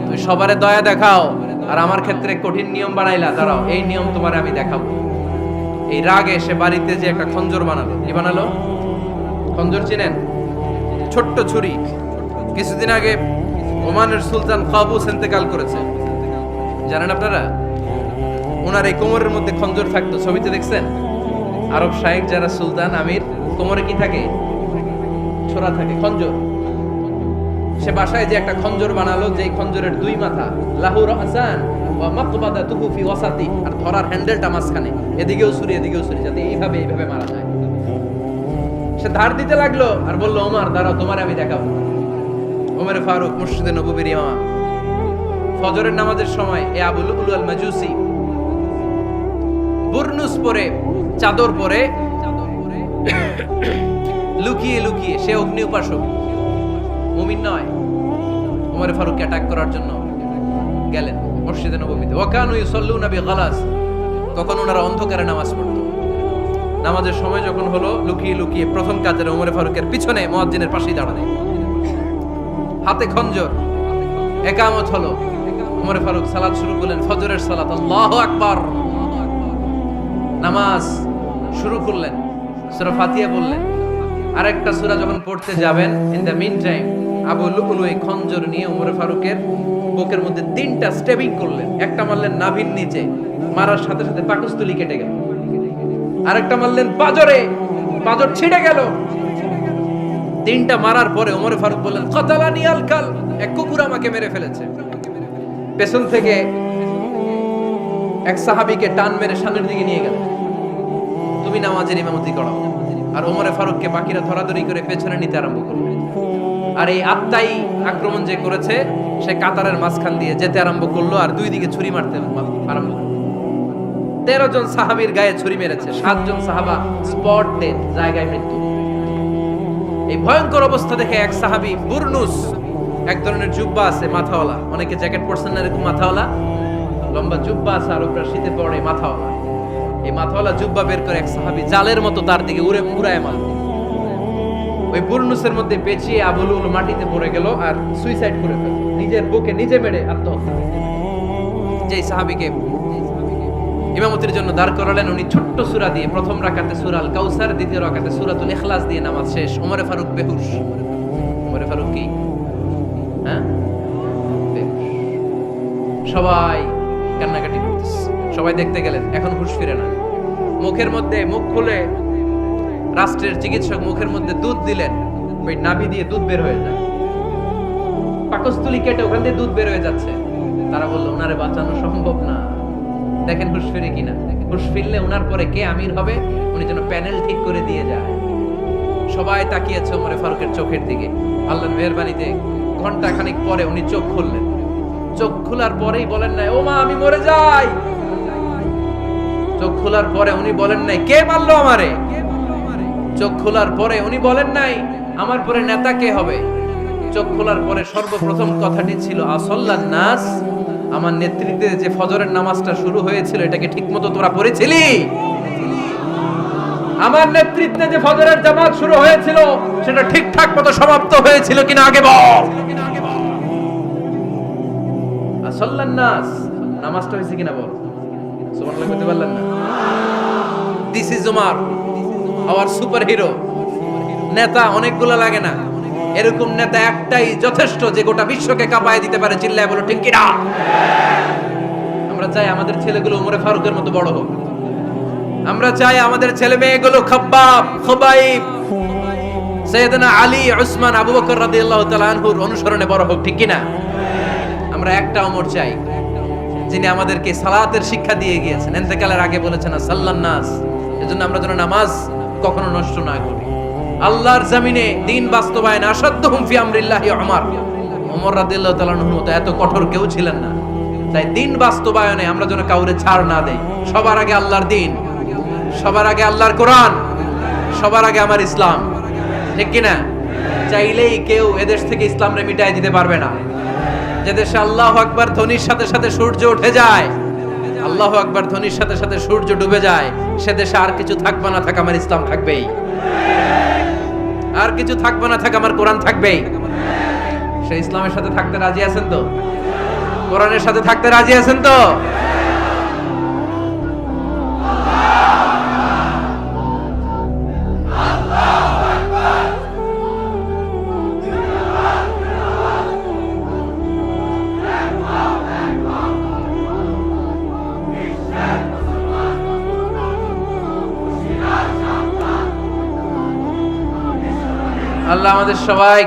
তুমি সবারে দয়া দেখাও আর আমার ক্ষেত্রে কঠিন নিয়ম বানাইলা, দাঁড়াও এই নিয়ম তোমার আমি দেখাবো। এই রাগে সে বাড়িতে যে একটা খঞ্জর বানালো। কি বানালো? খঞ্জর চিনেন? ছোট্ট ছুরি। কিছুদিন আগে ওমানের সুলতান কাবুস ইন্তেকাল করেছে, জানেন আপনারা? ওনার এই কোমরের মধ্যে খঞ্জর থাকতো, ছবিতে দেখছেন? আরব শাইখ যারা সুলতান আমির, কোমরে কি থাকে? ছোরা থাকে, খঞ্জর। সে বাসায় যে একটা খঞ্জর বানালো, যে খঞ্জরের 2 মাথা, লাহু রাসান ওয়া মাকবাদাতুহু ফি ওয়াসাতি, আর ধরার হ্যান্ডেলটা মাঝখানে, এদিকেও ছুরি এদিকেও ছুরি, যাতে এইভাবে মারা যায়। সে ধার দিতে লাগলো আর বলল, ওমর দাঁড়াও, তোমার আমি দেখাবো। ওমর ফারুক মসজিদে নববীর ইমাম, ফজরের নামাজের সময় এ আবু লুলু আল মাজুসি বুরনুস পরে, চাদর পরে, লুকিয়ে লুকিয়ে, সে অগ্নি উপাসক, মুমিন নয়, ওমর ফারুককে অ্যাটাক করার জন্য গেলেন মসজিদে নববীতে। ওয়াকানু ইউসাল্লুনা বিগালাস, তখন ওনারা অন্ধকারে নামাজ পড়তো। নামাজের সময় যখন হলো, লুকিয়ে লুকিয়ে প্রথম কাজের ওমর ফারুকের পিছনে মুয়াজ্জিনের পাশেই দাঁড়ানো, হাতে খঞ্জর, ইকামত হলো। ওমর ফারুক সালাত শুরু করলেন, ফজরের সালাত, আল্লাহু আকবার, নামাজ শুরু করলেন, সূরা ফাতিহা বললেন। আরেকটা সূরা যখন পড়তে যাবেন, in the mean time Abu Lulu এই খঞ্জর নিয়ে ওমর ফারুকের বুকের মধ্যে 3টা স্টেবিং করলেন। একটা মারলেন নাভির নিচে, মারার সাথে সাথে পাকস্থলী কেটে গেল। আরেকটা মারলেন পাজরে, পাজর ছিঁড়ে গেল। 3টা মারার পরে ওমর ফারুক বললেন, কাতালানি আল কাল, এক কুকুর আমাকে মেরে ফেলেছে। পেছন থেকে এক সাহাবীকে টান মেরে সামনের দিকে নিয়ে গেল, তুমি নামাজের ইমামতি করো। আর ওমর ফারুককে বাকিরা ধরাধরি করে পেছনে নিতে আরম্ভ করলো। আর এই আত্মাই আক্রমণ যে করেছে, সে কাতারের মাঝখান দিয়ে যেতে আরম্ভ করলো আর 2 দিকে ছুরি মারতে আরম্ভ করলো। 13 জন সাহাবীর গায়ে ছুরি মেরেছে, 7 জন সাহাবা স্পট ডেথ, জায়গায় মৃত্যু। এই ভয়ঙ্কর অবস্থা দেখে এক সাহাবী বুরনুস, এক ধরনের জুব্বা আছে মাথাওয়ালা, অনেকে জ্যাকেট পরছেন না এরকম মাথাওয়ালা, লম্বা জুব্বা আছে আর উপরে শীতে পড়ে মাথাওয়ালা, এই মাথাওয়ালা জুব্বা বের করে এক সাহাবী জালের মতো তার দিকে উড়ায় মারল। ওই বুরনুসের মধ্যে পেঁচিয়ে আবু লুলু মাটিতে পড়ে গেল আর সুইসাইড করে ফেলল, নিজের বুকে নিজে মেরে আত্মহত্যা। যেই সাহাবীকে ইমামতির জন্য দাঁড় করালেন, উনি ছোট্ট সূরা দিয়ে প্রথম রাকাতে সূরা আল কাউসার, দ্বিতীয় রাকাতে সূরাতুল ইখলাস দিয়ে নামাজ শেষ। ওমর ফারুক বেহুশ। ওমর ফারুক কি সবাই কান্নাকাটি করতেছে, সবাই দেখতে গেলেন, এখন হুঁশ ফিরে না। মুখের মধ্যে, মুখ খুলে রাষ্ট্রের চিকিৎসক মুখের মধ্যে দুধ দিলেন, ওই নাভি দিয়ে দুধ বের হয়ে যায়, পাকস্থলী কেটে ওখান দিয়ে দুধ বের হয়ে যাচ্ছে। তারা বললো, ওনারে বাঁচানো সম্ভব না, দেখেন হুঁশ ফিরে কিনা। হুঁশ ফিরলে ওনার পরে কে আমির হবে, উনি যেন প্যানেল ঠিক করে দিয়ে যায়। সবাই তাকিয়েছে ওমর ফারুকের চোখের দিকে। আল্লাহর মেহেরবানিতে ঘন্টা খানিক পরে উনি চোখ খুললেন। চোখ খোলার পরেই বলেন নাই, ও মা আমি মরে যাই। চোখ খোলার পরে উনি বলেন নাই, কে মারলো আমারে। চোখ খোলার পরে উনি বলেন নাই, আমার পরে নেতা কে হবে। চোখ খোলার পরে সর্বপ্রথম কথাটি ছিল, আসল্লান নাস, আমার নেতৃত্বে যে ফজরের নামাজটা শুরু হয়েছিল, এটাকে ঠিকমতো তোরা পড়েছিলি? আমার নেতৃত্বে যে ফজরের জামাত শুরু হয়েছিল, সেটা ঠিকঠাক মতো সমাপ্ত হয়েছিল কিনা আগে বল। আসল্লান নাস, নামাজটা হয়েছে কিনা বল। সুবহানাল্লাহ বলতে পারলেন না? This is Omar, hour super hero. নেতা অনেকগুলো লাগে না, এরকম নেতা একটাই যথেষ্ট, যে গোটা বিশ্বকে কাঁপায় দিতে পারে। চিল্লায় বলো ঠিক কিনা? আমরা চাই আমাদের ছেলেগুলো ওমর ফারুকের মতো বড় হোক। আমরা চাই আমাদের ছেলে মেয়েগুলো খাব্বাব, খুবাইব, সাইয়েদনা আলী, উসমান, আবু বকর রাদিয়াল্লাহু তাআলা আনহুর অনুসরণে বড় হোক, ঠিক কিনা? আমরা একটা ওমর চাই, যিনি আমাদেরকে সালাতের শিক্ষা দিয়ে গিয়েছেন, ইন্তেকালের আগে বলেছেন সাল্লান নাস। এজন্য আমরা যেন নামাজ কখনো নষ্ট না করি। আল্লাহর জমিনে দ্বীন বাস্তবায়ন আসাদ্দুহুম ফি আমরিল্লাহি ওমর রাদিয়াল্লাহু তাআলার মতো এত কঠোর কেউ ছিলেন না। তাই দ্বীন বাস্তবায়নে আমরা যেন কাউরে ছাড় না দেই। সবার আগে আল্লাহর দ্বীন, সবার আগে আল্লাহর কোরআন, সবার আগে আমার ইসলাম, ঠিক কিনা? চাইলেই কেউ এদেশ থেকে ইসলামরে মিটাই দিতে পারবে না। যে দেশে আল্লাহু আকবার ধ্বনির সাথে সাথে সূর্য উঠে যায়, আল্লাহু আকবার ধ্বনির সাথে সাথে সূর্য ডুবে যায়, সে দেশে আর কিছু থাকবে না থাক, আমার ইসলাম থাকবেই। আর কিছু থাকবে না থাক, আমার কোরআন থাকবেই। সে ইসলামের সাথে থাকতে রাজি আছেন তো? কোরআনের সাথে থাকতে রাজি আছেন তো? আল্লাহ আমাদের সবাই